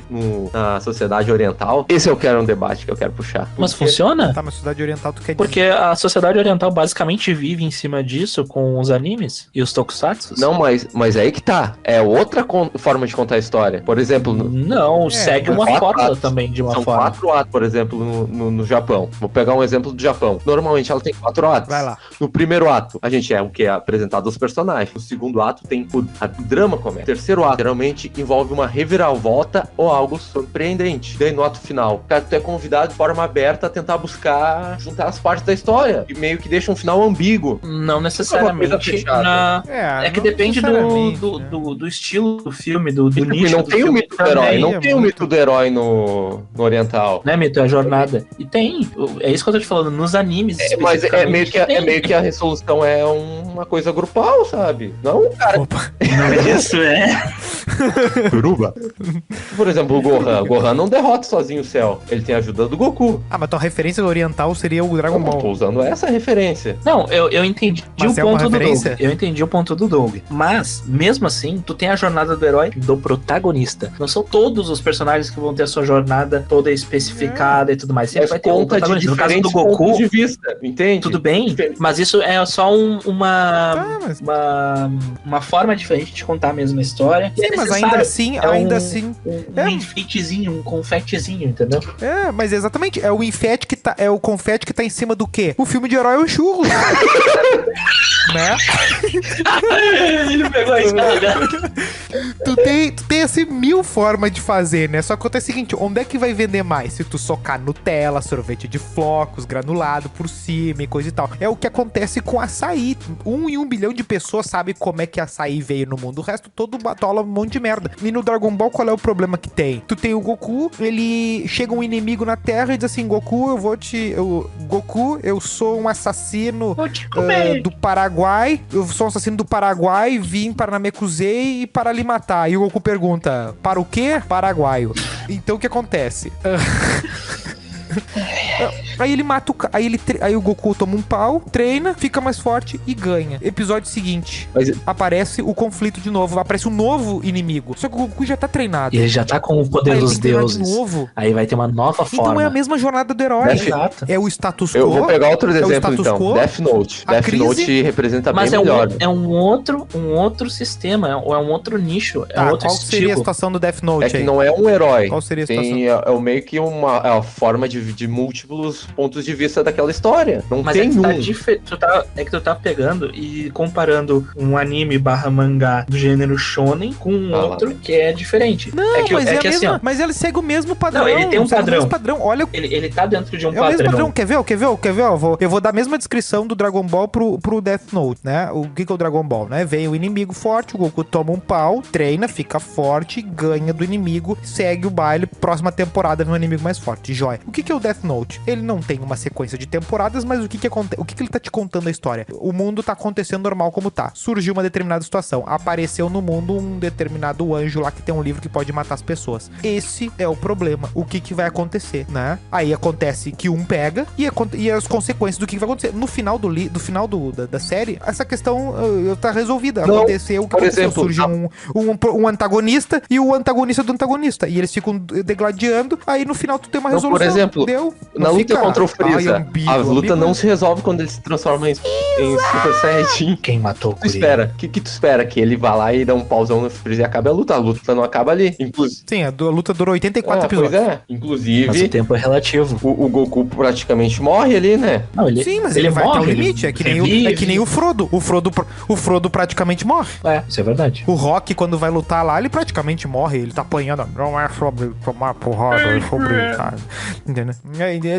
na sociedade oriental? Esse eu quero um debate que eu quero puxar. Mas Porque- funciona? Tá, mas sociedade oriental tu quer Porque a sociedade oriental basicamente vive em cima disso com os animes e os tokusatsu. Não, mas aí que tá. É outra forma de contar a história. Por exemplo, Não, segue uma 4 fórmula atos. também de uma São forma. 4 atos, por exemplo, no Japão. Vou pegar um exemplo do Japão. Normalmente ela tem 4 atos. Vai lá. No primeiro ato, a gente é o que é apresentado aos personagens. No segundo ato, tem o drama começa. O terceiro ato, geralmente, envolve uma reviravolta ou algo surpreendente. Daí, no ato final, cara, tu é convidado de forma aberta a tentar buscar juntar as partes da história. E meio que deixa um final ambíguo. Não coisa necessariamente. fechada. É que não depende necessariamente, né? do estilo do filme, do E, tipo, nicho não do tem o filme mito do herói. também. Não tem o mito do herói no oriental. Né, Mito? É a jornada. E tem. É isso que eu tô te falando. Nos animes. Mas é meio, que, tem. é meio que a resolução é uma coisa grupal, sabe? Não um cara. Opa. Não, isso é. Suruba. Por exemplo, o Gohan. O Gohan não derrota sozinho o céu. Ele tem a ajuda do Goku. Ah, mas tua referência oriental seria o Dragon Eu não tô Ball. usando essa referência. Não, eu entendi Mas o é uma ponto do Doug. referência? Eu entendi o ponto do Doug. Mas, mesmo assim, tu tem a jornada do herói do protagonista. Não são todos os personagens que vão ter a sua jornada toda especificada e tudo mais. Sempre Mas vai ter um conta de protagonista. No caso do diferentes Goku, pontos de vista, entende? tudo bem, Diferente. mas isso é só uma, Tá, mas... uma forma diferente de contar a mesma história. E é Sim, mas necessário. ainda É assim, um enfeitezinho, um confetezinho, entendeu? É, mas exatamente, é o infete que tá, é o confete que tá em cima do quê? O filme de herói é o churro. Né? Ele pegou a escada. Tu tem assim mil formas de fazer, né? Só que acontece o seguinte, onde é que vai vender mais? Se tu socar Nutella, sorvete de flocos, granulado por cima e coisa e tal. É o que acontece com açaí. 1 em 1 bilhão de pessoas sabe como é que açaí veio no mundo. O resto todo batola um monte de merda. E no Dragon Ball, qual é o problema que tem? Tu tem o Goku, ele chega um inimigo na Terra e diz assim, Goku, Goku, eu sou um assassino Vou te comer. do Paraguai, eu sou um assassino do Paraguai, vim para Namekusei e para lhe matar. E o Goku pergunta, para o quê? Paraguaio. Então o que acontece? Aí ele mata aí o Goku toma um pau, treina, fica mais forte e ganha. Episódio seguinte, Mas- aparece o conflito de novo, aparece um novo inimigo. Só que o Goku já tá treinado. E ele já tá com o poder Aí ele dos tem que treinar de deuses. novo. Aí vai ter uma nova forma. Então é a mesma jornada do herói. Exato. É o status quo. Eu vou pegar outro o exemplo, status então. quo, Death Note. a Death crise- Note representa Mas bem é melhor. um outro sistema, é um outro nicho, é um Tá, outro qual seria a estilo. situação do Death Note É que aí? não é um herói. Qual seria a situação? Tem, é meio que uma forma de múltiplos pontos de vista daquela história. Não Mas tem é que um. é que tu tá pegando e comparando um anime barra mangá do gênero shonen com um Ah, outro que é diferente. Não, é que, mas é é, que a assim, mesma, ó, mas ele segue o mesmo padrão. Não, ele tem um segue o padrão. mesmo padrão. Olha, ele tá dentro de um é o mesmo padrão. padrão. Quer ver? Eu vou dar a mesma descrição do Dragon Ball pro Death Note, né? O que é o Dragon Ball, né? Vem o inimigo forte, o Goku toma um pau, treina, fica forte, ganha do inimigo, segue o baile, próxima temporada vem um inimigo mais forte. Joia. O que que é o Death Note? Ele não tem uma sequência de temporadas, mas o que ele tá te contando a história? O mundo tá acontecendo normal como tá. Surgiu uma determinada situação. Apareceu no mundo um determinado anjo lá que tem um livro que pode matar as pessoas. Esse é o problema. O que vai acontecer, né? Aí acontece que um pega e as consequências do que vai acontecer. No final da série, essa questão tá resolvida. Não, aconteceu o que por aconteceu. exemplo, Surge um antagonista e o antagonista do antagonista. E eles ficam degladiando, aí no final tu tem uma resolução. Por exemplo, na luta contra o Freeza, a luta não se resolve quando ele se transforma em Super Saiyajin. Quem matou o Tu Kuririn? espera? O que tu espera? Que ele vá lá e dá um pauzão no Freeza e acabe a luta não acaba ali. Sim, a luta durou 84 episódios. Pois é. Mas o Inclusive, tempo é relativo. o Goku praticamente morre ali, né? Não, Sim, mas ele vai até o morre, limite. ele É que nem revive. o Frodo. O Frodo praticamente morre. Isso é verdade. O Rock, quando vai lutar lá, ele praticamente morre. Ele tá apanhando. Não é sobre tomar porrada, é sobre... Sabe? Entendeu?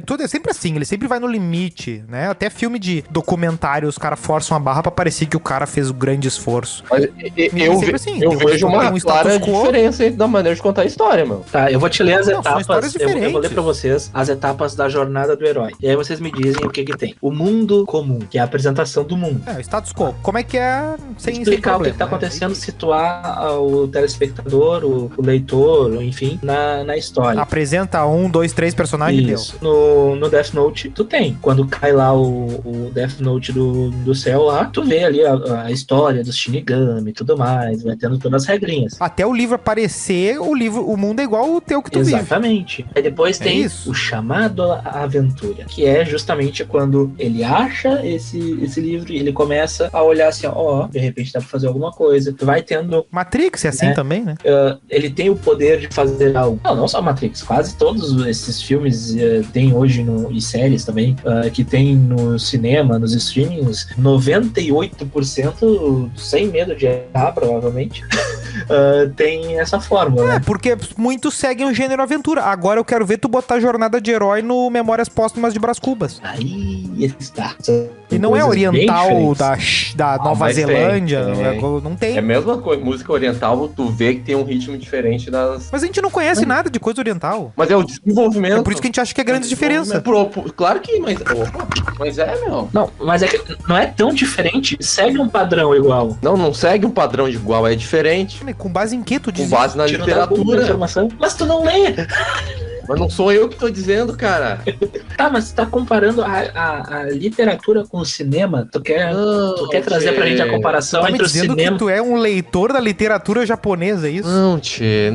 Tudo é sempre assim. Ele sempre vai no limite, né? Até filme de documentário, os caras forçam a barra pra parecer que o cara fez um grande esforço. Mas eu assim, vejo uma tem um status clara quo. diferença da maneira de contar a história, meu. Tá, eu vou te ler as Não, são histórias etapas. Eu vou ler diferentes. pra vocês as etapas da jornada do herói. E aí vocês me dizem o que tem. O mundo comum, que é a apresentação do mundo. É, o status quo. Como é que é sem Explicar o que problema, tá né? acontecendo, situar o telespectador, o leitor, enfim, na história. Apresenta 1, 2, 3 personagens e deu. Isso. No Death Note, tu tem. Quando cai lá o Death Note do céu lá, tu vê ali a história dos Shinigami e tudo mais, vai tendo todas as regrinhas. Até o livro aparecer, o mundo é igual o teu que tu vive. Exatamente. Aí depois tem isso. o chamado à aventura, que é justamente quando ele acha esse livro e ele começa a olhar assim, ó, de repente dá pra fazer alguma coisa. Tu vai tendo... Matrix é assim É. também, né? ele tem o poder de fazer algo. Não só Matrix, quase todos esses filmes tem hoje e séries também, que tem no cinema, nos streamings, 98% sem medo de errar, provavelmente, tem essa fórmula, né? Porque muitos seguem o gênero aventura. Agora eu quero ver tu botar Jornada de Herói no Memórias Póstumas de Brás Cubas. Aí está. E não é Coisas bem oriental diferentes. da Nova mas Zelândia, tem. não tem. É a mesma coisa, música oriental, tu vê que tem um ritmo diferente das... Mas a gente não conhece nada de coisa oriental. Mas é o desenvolvimento. É por isso que a gente acha que é grande diferença. Claro que, mas meu. Não, mas é que não é tão diferente, segue um padrão igual. Não segue um padrão de igual, é diferente. Com base em que tu diz? Com base na Tira da Google a literatura. informação, mas tu não lê. Mas não sou eu que tô dizendo, cara. Tá, mas tu tá comparando a literatura com o cinema? Tu quer trazer pra gente a comparação Tá me entre o dizendo cinema... que tu é um leitor da literatura japonesa, é isso? Não, tchê.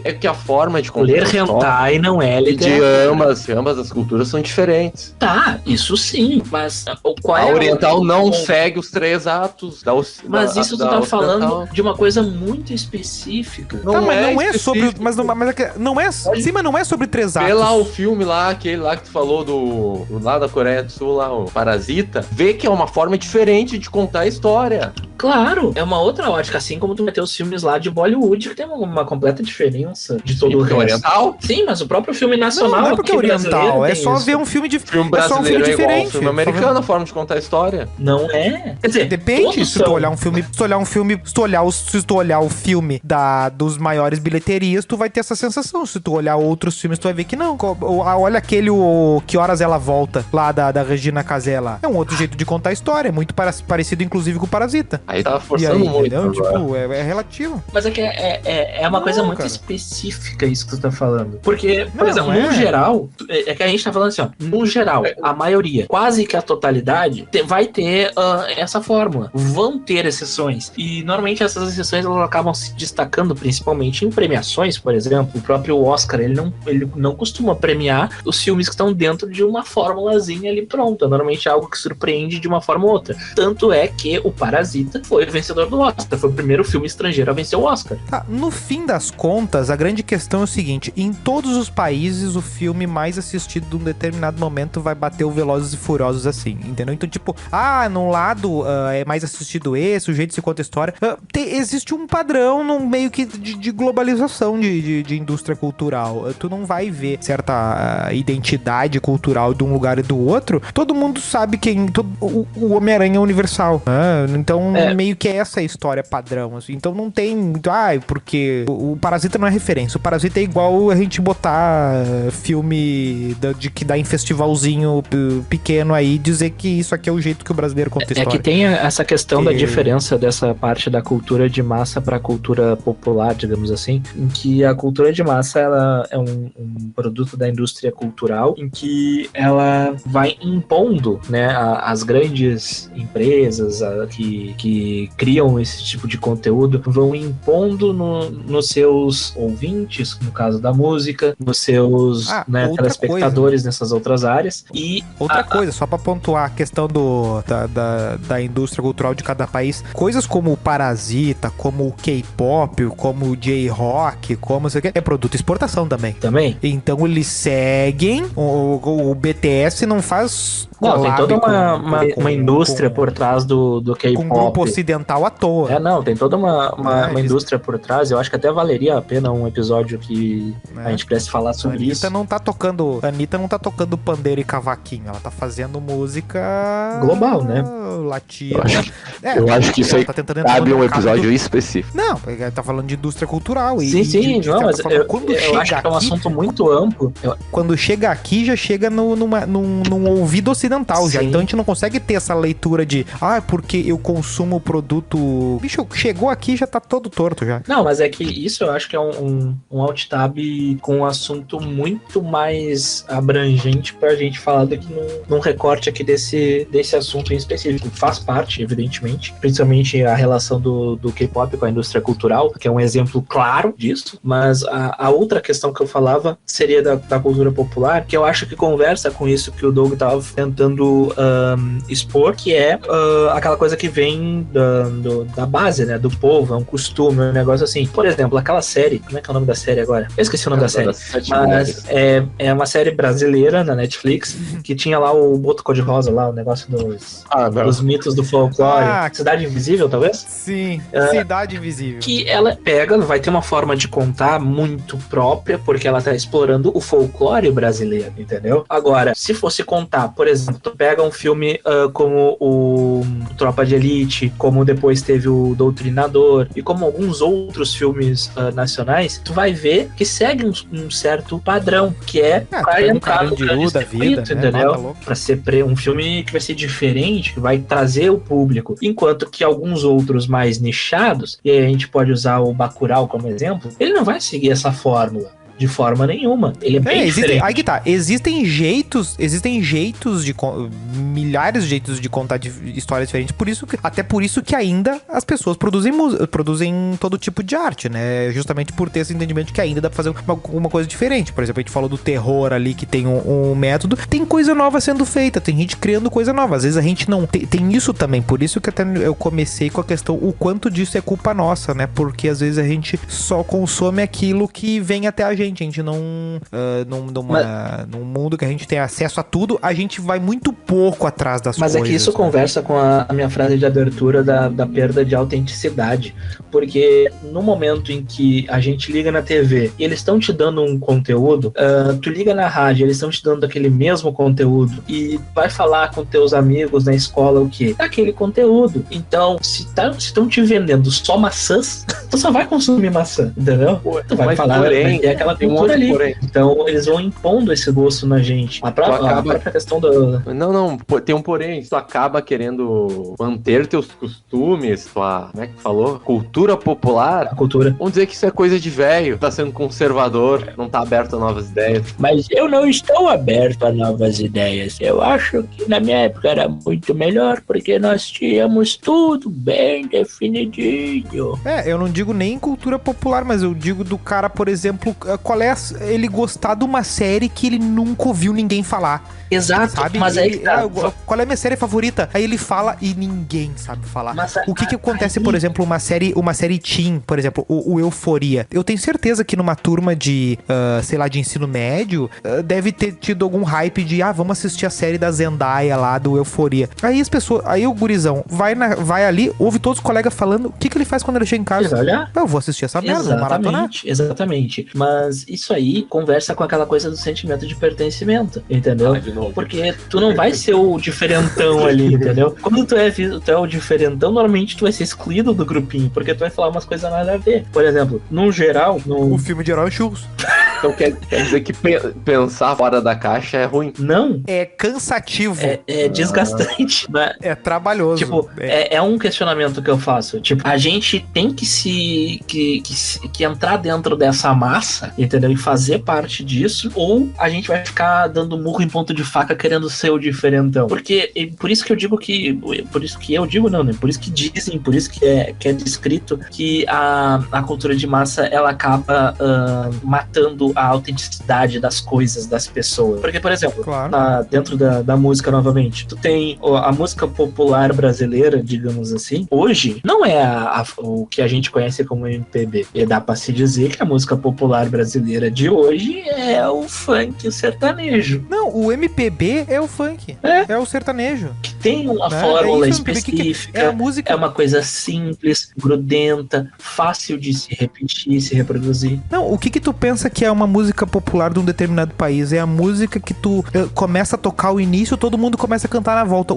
É que a forma de contar Ler a história hentai não é de literatura. ambas as culturas são diferentes. Tá, isso sim, mas qual A é oriental não o- segue os 3 atos. Mas isso tu tá ocidental. falando de uma coisa muito específica. Não Tá, mas não é específico. sobre. Mas não é. Sim, mas não é sobre 3 atos. Vê lá o filme lá, aquele lá que tu falou do lá da Coreia do Sul, lá, o Parasita. Vê que é uma forma diferente de contar a história. Claro, é uma outra ótica, assim como tu vai ter os filmes lá de Bollywood, que tem uma completa diferença de todo o Porque é resto. oriental. Sim, mas o próprio filme nacional... Não é porque é aqui oriental, brasileiro é tem só isso. ver um filme de. Filme É só um brasileiro filme é igual ao diferente. filme americano, a forma de contar a história. Não é? Quer dizer, Depende, todos se tu são. olhar um filme, se tu olhar o filme dos maiores bilheterias, tu vai ter essa sensação. Se tu olhar outros filmes, tu vai ver que não. Olha aquele Que Horas Ela Volta, lá da Regina Casé lá. É um outro jeito de contar a história, é muito parecido inclusive com o Parasita. Aí tava E forçando aí, muito. entendeu? agora. Tipo, é relativo. Mas é que é uma Não, coisa muito cara. específica isso que tu tá falando. Porque, por Não, exemplo, não no é. geral, é que a gente tá falando assim, ó, no geral, a maioria, quase que a totalidade, vai ter essa fórmula. Vão ter exceções. E normalmente essas exceções elas acabam se destacando principalmente em premiações, por exemplo. O próprio Oscar, ele não costuma premiar os filmes que estão dentro de uma fórmulazinha ali pronta. Normalmente é algo que surpreende de uma forma ou outra. Tanto é que o Parasita foi o vencedor do Oscar. Foi o primeiro filme estrangeiro a vencer o Oscar. Tá, no fim das contas, a grande questão é o seguinte: em todos os países, o filme mais assistido de um determinado momento vai bater o Velozes e Furiosos assim, entendeu? Então, tipo, num lado é mais assistido esse, o jeito de se conta a história. Existe um padrão no meio que de globalização de indústria cultural. Tu não vai ver certa identidade cultural de um lugar e do outro. Todo mundo sabe o Homem-Aranha é universal, né? Então, meio que essa a história padrão, assim. Então não tem muito, porque o Parasita não é referência. O Parasita é igual a gente botar filme que dá em festivalzinho pequeno aí e dizer que isso aqui é o jeito que o brasileiro conta história. É que tem essa questão da diferença dessa parte da cultura de massa pra cultura popular, digamos assim, em que a cultura de massa, ela é um produto da indústria cultural, em que ela vai impondo, né, as grandes empresas que criam esse tipo de conteúdo, vão impondo nos seus ouvintes, no caso da música, nos seus telespectadores nessas outras áreas. E outra coisa, só pra pontuar a questão da indústria cultural de cada país, coisas como o Parasita, como o K-pop, como o J-rock, como sei o que, é produto exportação também. Também. Então eles seguem, o BTS não faz... Não, tem toda uma indústria por trás do K-pop. Com um grupo ocidental à toa. Não, tem toda uma indústria por trás. Eu acho que até valeria a pena um episódio que a gente pudesse falar sobre isso. A Anitta não tá tocando pandeiro e cavaquinho. Ela tá fazendo música... global, né? Latina. Eu acho que isso aí cabe um episódio específico. Não, ele tá falando de indústria cultural. Sim, não, mas eu acho que é um assunto muito amplo. Quando chega aqui, já chega num ouvido ocidental já. Então a gente não consegue ter essa leitura de porque eu consumo o produto... Bicho, chegou aqui já tá todo torto já. Não, mas é que isso eu acho que é um alt tab com um assunto muito mais abrangente pra gente falar do que num recorte aqui desse assunto em específico. Faz parte, evidentemente, principalmente a relação do K-pop com a indústria cultural, que é um exemplo claro disso, mas a outra questão que eu falava seria da cultura popular, que eu acho que conversa com isso que o Doug tava tentando expor, que é aquela coisa que vem da base, né, do povo, é um costume, um negócio assim. Por exemplo, aquela série, como é que é o nome da série agora? Eu esqueci o nome da série, mas é uma série brasileira na Netflix, que tinha lá o Boto Cor-de-Rosa, lá o negócio dos mitos do folclore. Cidade Invisível, talvez? Sim, Cidade Invisível. Que ela vai ter uma forma de contar muito própria, porque ela tá explorando o folclore brasileiro, entendeu? Agora, se fosse contar, por exemplo, tu pega um filme como o Tropa de Elite, como depois teve o Doutrinador, e como alguns outros filmes nacionais, tu vai ver que segue um certo padrão, que é pra entrar no grande circuito, entendeu? Pra ser um filme que vai ser diferente, que vai trazer o público. Enquanto que alguns outros mais nichados, e aí a gente pode usar o Bacurau como exemplo, ele não vai seguir essa fórmula. De forma nenhuma. Ele é bem diferente. Aí que tá. Existem jeitos milhares de jeitos de contar histórias diferentes. Até por isso que ainda as pessoas produzem todo tipo de arte, né? Justamente por ter esse entendimento que ainda dá pra fazer alguma coisa diferente. Por exemplo, a gente falou do terror ali, que tem um método. Tem coisa nova sendo feita. Tem gente criando coisa nova. Às vezes a gente não... Tem isso também. Por isso que até eu comecei com a questão o quanto disso é culpa nossa, né? Porque às vezes a gente só consome aquilo que vem até a gente. A gente num mundo que a gente tem acesso a tudo, a gente vai muito pouco atrás das coisas. Mas é que isso conversa com a minha frase de abertura da perda de autenticidade. Porque no momento em que a gente liga na TV e eles estão te dando um conteúdo, tu liga na rádio, eles estão te dando aquele mesmo conteúdo e vai falar com teus amigos na escola o quê? Aquele conteúdo. Então, se estão te vendendo só maçãs, tu só vai consumir maçã, entendeu? Tu vai falar, vai ter aquela cultura ali. Então, eles vão impondo esse gosto na gente. A própria questão do... Não, tem um porém. Tu acaba querendo manter teus costumes, tua, como é que falou? Cultura popular. A cultura. Vamos dizer que isso é coisa de velho, tá sendo conservador, não tá aberto a novas ideias. Mas eu não estou aberto a novas ideias. Eu acho que na minha época era muito melhor, porque nós tínhamos tudo bem definidinho. Eu não digo nem cultura popular, mas eu digo do cara, por exemplo, qual é ele gostar de uma série que ele nunca ouviu ninguém falar. Exato, sabe? mas aí qual é a minha série favorita? Aí ele fala e ninguém sabe falar. O que acontece, por exemplo, uma série teen, por exemplo, o Euforia. Eu tenho certeza que numa turma de, sei lá, de ensino médio, deve ter tido algum hype de, vamos assistir a série da Zendaya lá, do Euforia. Aí o gurizão vai ali, ouve todos os colegas falando, o que ele faz quando ele chega em casa? Olha, eu vou assistir essa merda, vou maratonar. Exatamente. Mas Mas isso aí conversa com aquela coisa do sentimento de pertencimento, entendeu? De novo. Porque tu não vai ser o diferentão ali, entendeu? Quando tu é o diferentão, normalmente tu vai ser excluído do grupinho, porque tu vai falar umas coisas nada a ver. Por exemplo, num geral... O filme de herói é churros. Então quer dizer que pensar fora da caixa é ruim? Não. É cansativo. É desgastante, né? É trabalhoso. Tipo, é um questionamento que eu faço. Tipo, a gente tem que entrar dentro dessa massa, entendeu? E fazer parte disso, ou a gente vai ficar dando murro em ponto de faca querendo ser o diferentão. Porque, por isso que eu digo que... Por isso que eu digo não, né? Por isso que dizem, por isso que é descrito que a cultura de massa, ela acaba matando a autenticidade das coisas, das pessoas. Porque, por exemplo, claro. Dentro da música, novamente, tu tem a música popular brasileira, digamos assim, hoje não é o que a gente conhece como MPB. E dá pra se dizer que a música popular brasileira de hoje é o funk, o sertanejo. Não, o MPB é o funk. É o sertanejo. Que tem uma Né? fórmula isso, específica. É a música. É uma coisa simples, grudenta, fácil de se repetir, se reproduzir. Não, o que tu pensa que é uma música popular de um determinado país? É a música que tu começa a tocar o início, todo mundo começa a cantar na volta.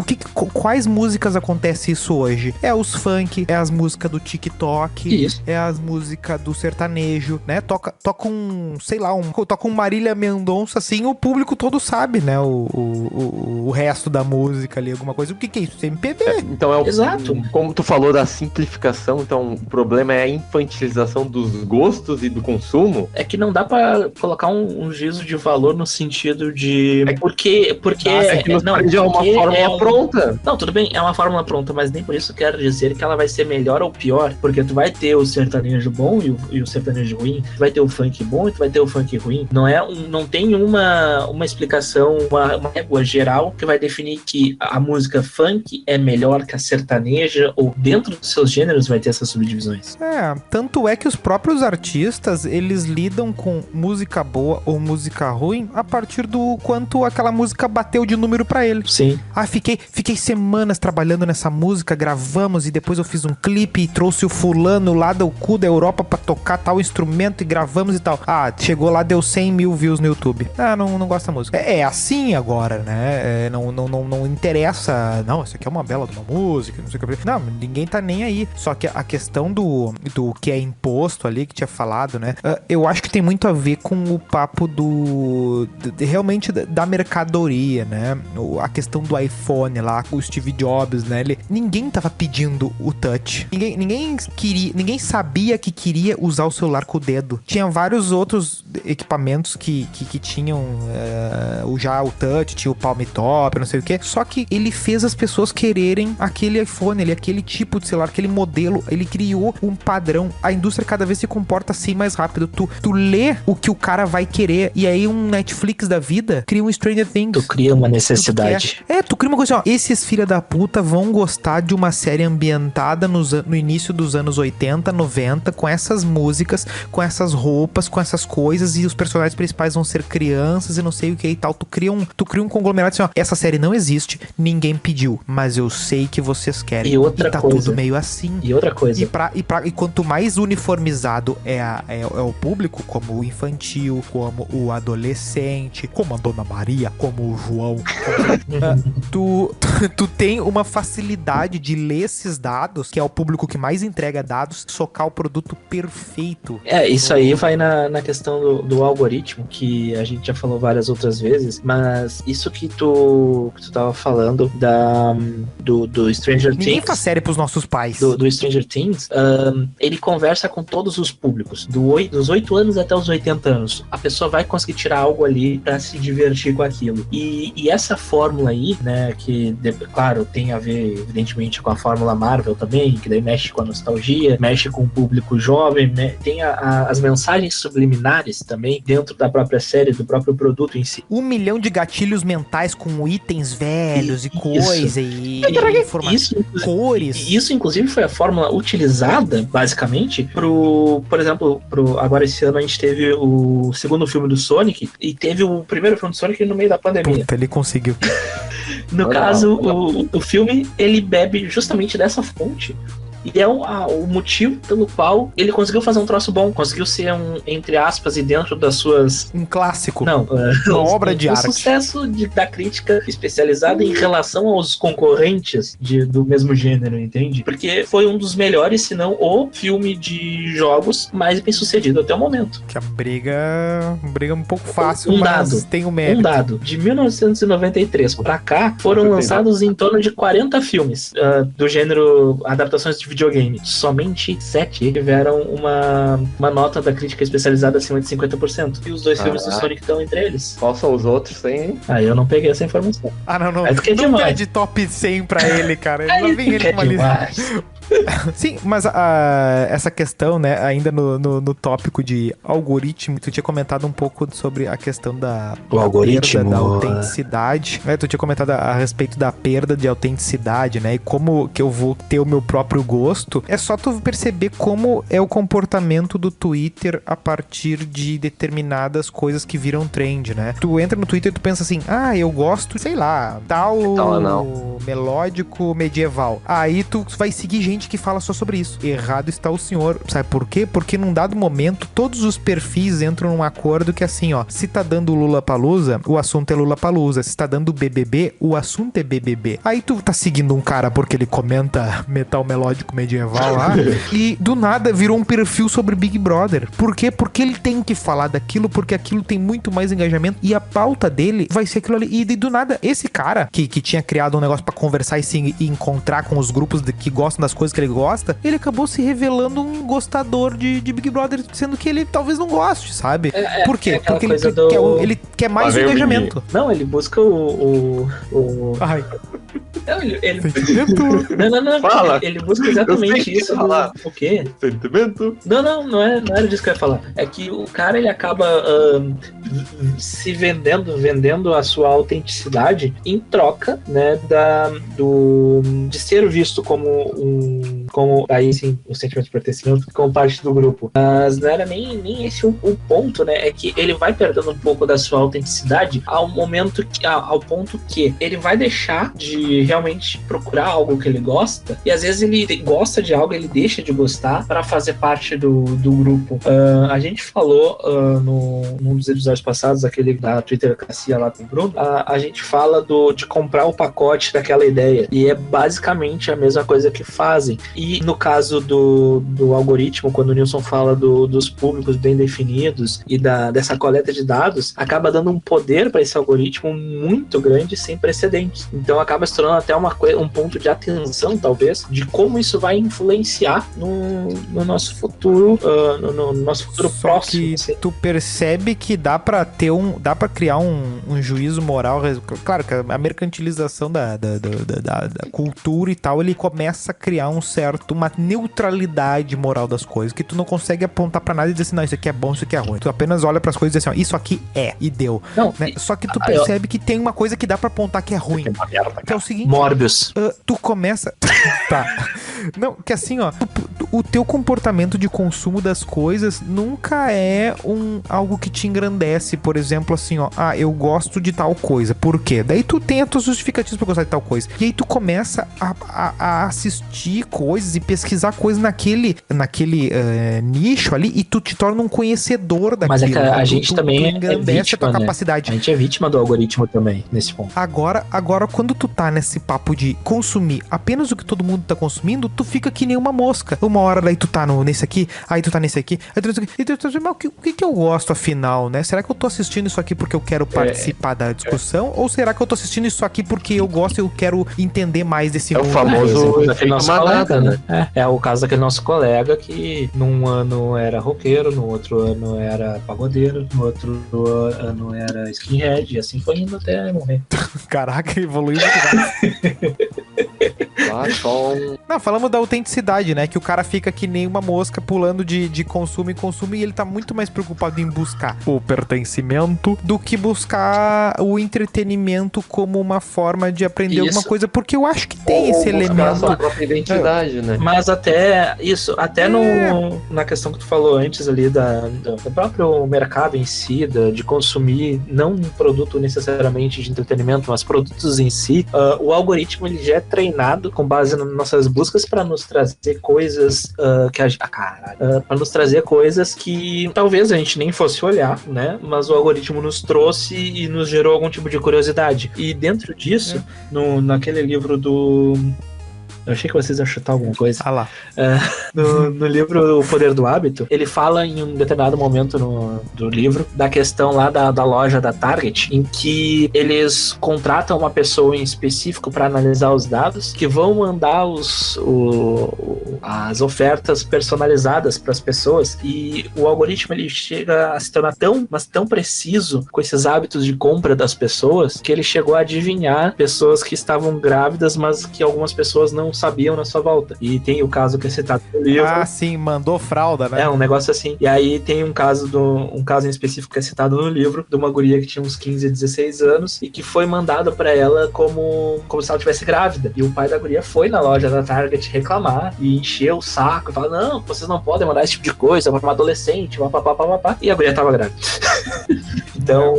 Quais músicas acontece isso hoje? É os funk, é as músicas do TikTok, Isso. é as músicas do sertanejo, né? Toca toca um Marília Mendonça, assim, o público todo sabe, né? O resto da música ali, alguma coisa. O que é isso? MPB. Então Exato. Como tu falou da simplificação, então o problema é a infantilização dos gostos e do consumo. É que não dá pra colocar um juízo de valor no sentido de... Porque é uma fórmula pronta. Não, tudo bem, é uma fórmula pronta, mas nem por isso quero dizer que ela vai ser melhor ou pior, porque tu vai ter o sertanejo bom e o sertanejo ruim, tu vai ter o funk bom e tu vai ter o funk ruim. Não tem uma explicação, uma régua geral que vai definir que a música funk é melhor que a sertaneja, ou dentro dos seus gêneros vai ter essas subdivisões. Tanto é que os próprios artistas, eles lidam com música boa ou música ruim a partir do quanto aquela música bateu de número pra ele. Sim. Fiquei semanas trabalhando nessa música, gravamos e depois eu fiz um clipe e trouxe o fulano lá do cu da Europa pra tocar tal instrumento e gravamos e tal. Chegou lá, deu 100 mil views no YouTube. Não gosto da música. É assim agora, né? Não interessa. Não, isso aqui é uma bela de uma música, não sei o que. Não, ninguém tá nem aí. Só que a questão do que é imposto ali, que tinha falado, né? Eu acho que tem muito a ver com o papo realmente da mercadoria, né? A questão do iPhone lá, o Steve Jobs, né? Ninguém tava pedindo o touch. Ninguém sabia que queria usar o celular com o dedo. Tinha vários outros equipamentos que tinham já o touch, tinha o palm top, não sei o que. Só que ele fez as pessoas quererem aquele iPhone, aquele tipo de celular, aquele modelo. Ele criou um padrão. A indústria cada vez se comporta assim mais rápido. Tu lê o que o cara vai querer e aí um Netflix da vida cria um Stranger Things. Tu cria uma necessidade. Tu cria uma coisa assim, ó. Esses filha da puta vão gostar de uma série ambientada no início dos anos 80, 90, com essas músicas, com essas roupas, com essas coisas, e os personagens principais vão ser crianças e não sei o que e tal. Tu cria um conglomerado assim, ó. Essa série não existe, ninguém pediu, mas eu sei que vocês querem. E outra tá coisa. Tudo meio assim. E outra coisa. E quanto mais uniformizado é o público, como o infantil, como o adolescente, como a Dona Maria, como o João, tu tem uma facilidade de ler esses dados, que é o público que mais entrega dados, socar o produto perfeito. Isso aí vai na questão do algoritmo, que a gente já falou várias outras vezes, mas isso que tu tava falando do Stranger Things... Ninguém faz série pros nossos pais. Do Stranger Things, ele conversa com todos os públicos, dos 8 anos até os 80 anos. A pessoa vai conseguir tirar algo ali pra se divertir com aquilo. E essa fórmula aí, né, que, claro, tem a ver, evidentemente, com a fórmula Marvel também, que daí mexe com a nostalgia, mexe com o público jovem, né, tem as mensagens subliminares também dentro da própria série, do próprio produto em si. 1 milhão de gatilhos mentais com itens velhos e coisa e informações, cores. Isso, inclusive, foi a fórmula utilizada, basicamente, por exemplo, agora esse ano a gente teve o segundo filme do Sonic e teve o primeiro filme do Sonic no meio da pandemia. Puta, ele conseguiu. No caso, o filme, ele bebe justamente dessa fonte E é o motivo pelo qual ele conseguiu fazer um troço bom, conseguiu ser entre aspas, e dentro das suas... Um clássico. Não, uma obra de arte. Um sucesso da crítica especializada em relação aos concorrentes do mesmo gênero, entende? Porque foi um dos melhores, se não o filme de jogos mais bem sucedido até o momento. Que a briga é um pouco fácil, mas tem o mérito. Um dado, de 1993 pra cá, foram lançados em torno de 40 filmes do gênero adaptações de videogame. Somente 7 tiveram uma nota da crítica especializada acima de 50%. E os dois filmes do Sonic estão entre eles. Quais são os outros, hein? Eu não peguei essa informação. Não. Não demais. pede top 100 pra ele, cara. Não vem ele com uma lista. Sim, mas essa questão, né, ainda no tópico de algoritmo, tu tinha comentado um pouco sobre a questão da perda da autenticidade, né? Tu tinha comentado a respeito da perda de autenticidade, né, e como que eu vou ter o meu próprio gosto. É só tu perceber como é o comportamento do Twitter a partir de determinadas coisas que viram trend, né? Tu entra no Twitter e tu pensa assim, eu gosto, sei lá, tal melódico medieval. Aí tu vai seguir gente que fala só sobre isso. Errado está o senhor. Sabe por quê? Porque num dado momento, todos os perfis entram num acordo que assim, se tá dando Lollapalooza, o assunto é Lollapalooza. Se tá dando BBB, o assunto é BBB. Aí tu tá seguindo um cara porque ele comenta metal melódico medieval lá, e do nada virou um perfil sobre Big Brother. Por quê? Porque ele tem que falar daquilo, porque aquilo tem muito mais engajamento, e a pauta dele vai ser aquilo ali. E do nada, esse cara que tinha criado um negócio pra conversar e encontrar com os grupos que gostam das coisas que ele gosta, ele acabou se revelando um gostador de Big Brother, sendo que ele talvez não goste, sabe? Por quê? Porque ele quer mais engajamento. Não, ele busca Ai. Não, ele... Sentimento. Não. Fala. Ele busca exatamente isso. O quê? Sentimento. Não era disso que eu ia falar. É que o cara, ele acaba se vendendo a sua autenticidade em troca, né, de ser visto como aí sim, o sentimento de pertencimento como parte do grupo. Mas não era nem esse o ponto, né? É que ele vai perdendo um pouco da sua autenticidade ao ponto que ele vai deixar de realmente procurar algo que ele gosta, e às vezes ele gosta de algo, ele deixa de gostar para fazer parte do grupo. A gente falou num dos episódios passados, aquele da Twittercracia lá com o Bruno, a gente fala de comprar o pacote daquela ideia, e é basicamente a mesma coisa que fazem. E no caso do algoritmo, quando o Nilson fala dos públicos bem definidos e dessa coleta de dados, acaba dando um poder para esse algoritmo muito grande, sem precedentes. Então acaba se tornando até um ponto de atenção, talvez, de como isso vai influenciar no nosso futuro, no nosso futuro próximo. Que assim. Tu percebe que dá pra criar um juízo moral. Claro que a mercantilização da cultura e tal, ele começa a criar uma neutralidade moral das coisas, que tu não consegue apontar pra nada e dizer assim, não, isso aqui é bom, isso aqui é ruim. Tu apenas olha pras coisas e diz assim, isso aqui é, e deu. Não, né? Só que tu percebe que tem uma coisa que dá pra apontar que é ruim. Que é o seguinte... Morbius. Tu começa... Tá. Não, que assim, o teu comportamento de consumo das coisas nunca é algo que te engrandece. Por exemplo, assim, eu gosto de tal coisa. Por quê? Daí tu tem as tuas justificativas pra gostar de tal coisa. E aí tu começa a assistir coisas e pesquisar coisas naquele nicho ali, e tu te torna um conhecedor daquilo. Mas é que a gente também engrandece a tua capacidade. A gente é vítima do algoritmo também, nesse ponto. Agora, quando tu tá nesse papo de consumir apenas o que todo mundo tá consumindo, tu fica que nem uma mosca. Uma hora daí tu tá nesse aqui, aí tu tá nesse aqui, aí tu tá nesse aqui, e tu tá dizendo, mas o que eu gosto afinal, né? Será que eu tô assistindo isso aqui porque eu quero participar da discussão? Ou será que eu tô assistindo isso aqui porque eu gosto e eu quero entender mais desse mundo? É o famoso daquele nosso colega, né? É o caso daquele nosso colega que num ano era roqueiro, no outro ano era pagodeiro, no outro ano era skinhead, e assim foi indo até morrer. Caraca, evoluiu muito mais. Não, falamos da autenticidade, né? Que o cara fica que nem uma mosca pulando de consumo em consumo, e ele tá muito mais preocupado em buscar o pertencimento do que buscar o entretenimento como uma forma de aprender alguma coisa, porque eu acho que tem esse elemento. A sua própria identidade, né? Mas até na questão que tu falou antes ali do próprio mercado em si, de consumir não um produto necessariamente de entretenimento, mas produtos em si, o algoritmo ele já é treinado com base fazem nossas buscas para nos trazer coisas para nos trazer coisas que talvez a gente nem fosse olhar, né? Mas o algoritmo nos trouxe e nos gerou algum tipo de curiosidade. E dentro disso, naquele livro do... Eu achei que vocês iam chutar alguma coisa. Ah lá. No livro O Poder do Hábito, ele fala em um determinado momento do livro da questão lá da loja da Target, em que eles contratam uma pessoa em específico para analisar os dados, que vão mandar as ofertas personalizadas para as pessoas, e o algoritmo ele chega a se tornar tão preciso com esses hábitos de compra das pessoas, que ele chegou a adivinhar pessoas que estavam grávidas, mas que algumas pessoas não sabiam na sua volta. E tem o caso que é citado no livro. Ah, sim, mandou fralda, né? É, um negócio assim. E aí tem um caso em específico que é citado no livro, de uma guria que tinha uns 15, 16 anos e que foi mandado pra ela como se ela estivesse grávida. E o pai da guria foi na loja da Target reclamar e encheu o saco e falar, não, vocês não podem mandar esse tipo de coisa pra uma adolescente, papapá. E a guria tava grávida. Então,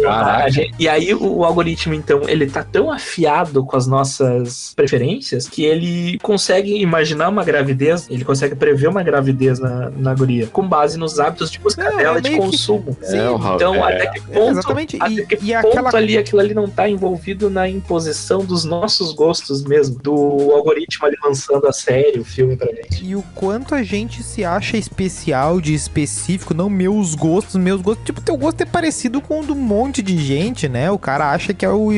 e aí o algoritmo, então, ele tá tão afiado com as nossas preferências que ele consegue imaginar uma gravidez, ele consegue prever uma gravidez na guria, com base nos hábitos de busca dela de consumo. Então, até que ponto, exatamente. aquilo ali não tá envolvido na imposição dos nossos gostos mesmo, do algoritmo ali lançando a série, o filme pra gente. E o quanto a gente se acha especial, de específico, não meus gostos, tipo, teu gosto é parecido com o de um monte de gente, né? O cara acha que é o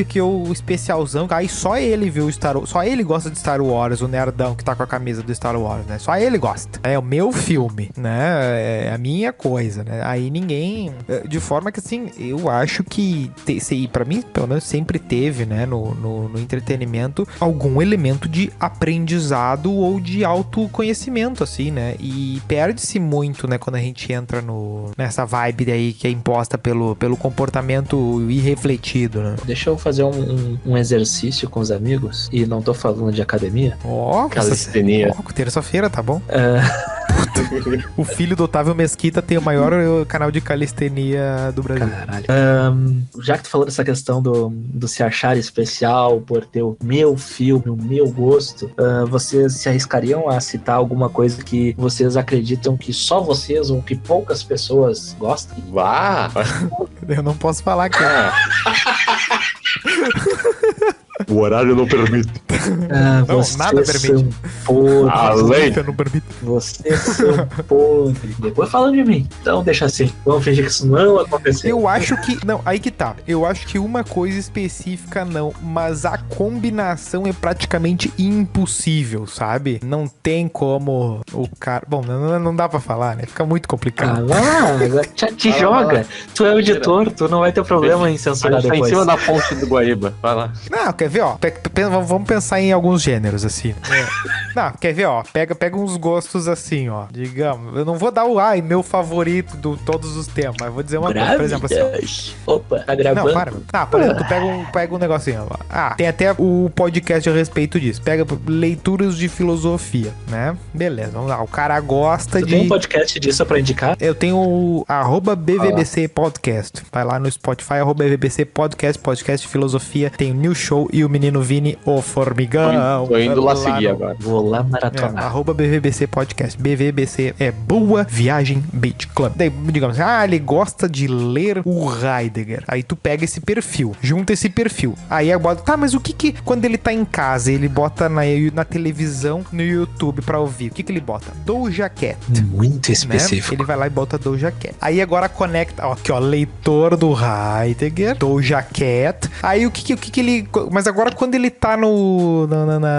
especialzão, aí só ele viu Star Wars, só ele gosta de Star Wars, o nerdão que tá com a camisa do Star Wars, né? Só ele gosta. É o meu filme, né? É a minha coisa, né? Aí ninguém... De forma que, assim, eu acho que... Pra mim, pelo menos, sempre teve, né? No entretenimento, algum elemento de aprendizado ou de autoconhecimento, assim, né? E perde-se muito, né? Quando a gente entra nessa vibe aí que é imposta pelo comportamento irrefletido, né? Deixa eu fazer um exercício com os amigos, e não tô falando de academia. Calistenia. Terça-feira, tá bom? O filho do Otávio Mesquita tem o maior canal de calistenia do Brasil. Caralho. Já que tu falou dessa questão do se achar especial por ter o meu filme, o meu gosto, vocês se arriscariam a citar alguma coisa que vocês acreditam que só vocês ou que poucas pessoas gostam? Vá! Eu não posso falar aqui. O horário não permite. Não, nada permite. Não permite. Vocês são podres. Depois fala de mim. Então deixa assim. Vamos fingir que isso não aconteceu. Eu acho que... Não, aí que tá. Eu acho que uma coisa específica não, mas a combinação é praticamente impossível, sabe? Não tem como o cara... Bom, não dá pra falar, né? Fica muito complicado. Te joga. Tu é o editor, tu não vai ter problema em censurar depois. Tá em cima da ponte do Guaíba. Vai lá. Não, quer ver, ó? Vamos pensar em alguns gêneros, assim. Não, quer ver, ó? Pega uns gostos assim, ó. Digamos, eu não vou dar meu favorito de todos os tempos, mas vou dizer uma coisa, por exemplo, assim. Opa, tá gravando? Não, para. Por exemplo, tu pega um negocinho, ó. Tem até o podcast a respeito disso. Pega leituras de filosofia, né? Beleza, vamos lá. O cara gosta de... Tem um podcast disso pra indicar? Eu tenho o @BVBC Podcast. Vai lá no Spotify, @BVBC podcast de filosofia. Tem o New Show e o menino Vini, o Formigão. Tô indo lá seguir agora. Vou lá maratonar. @BVBC Podcast. BVBC é Boa Viagem Beach Club. Daí, digamos assim, ele gosta de ler o Heidegger. Aí tu pega esse perfil, junta esse perfil. Aí bota, mas o que quando ele tá em casa, ele bota na televisão, no YouTube pra ouvir? O que ele bota? Doja Cat. Muito específico. Né? Ele vai lá e bota Doja Cat. Aí agora conecta, ó, aqui ó, leitor do Heidegger, Doja Cat. Aí o que ele... Mas agora quando ele tá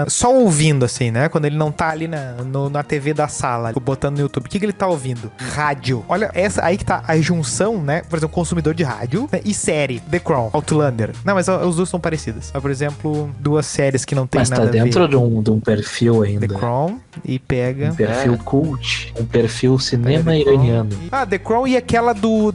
só ouvindo, assim, né? Quando ele não tá ali na TV da sala, botando no YouTube, o que ele tá ouvindo? Rádio. Olha, essa aí que tá a junção, né? Por exemplo, consumidor de rádio, né? E série. The Crown, Outlander. Não, mas os dois são parecidos. Por exemplo, duas séries que não tem nada a ver. Mas tá dentro de um perfil ainda. The Crown e pega... Um perfil cult. Um perfil cinema iraniano. The Crown e aquela do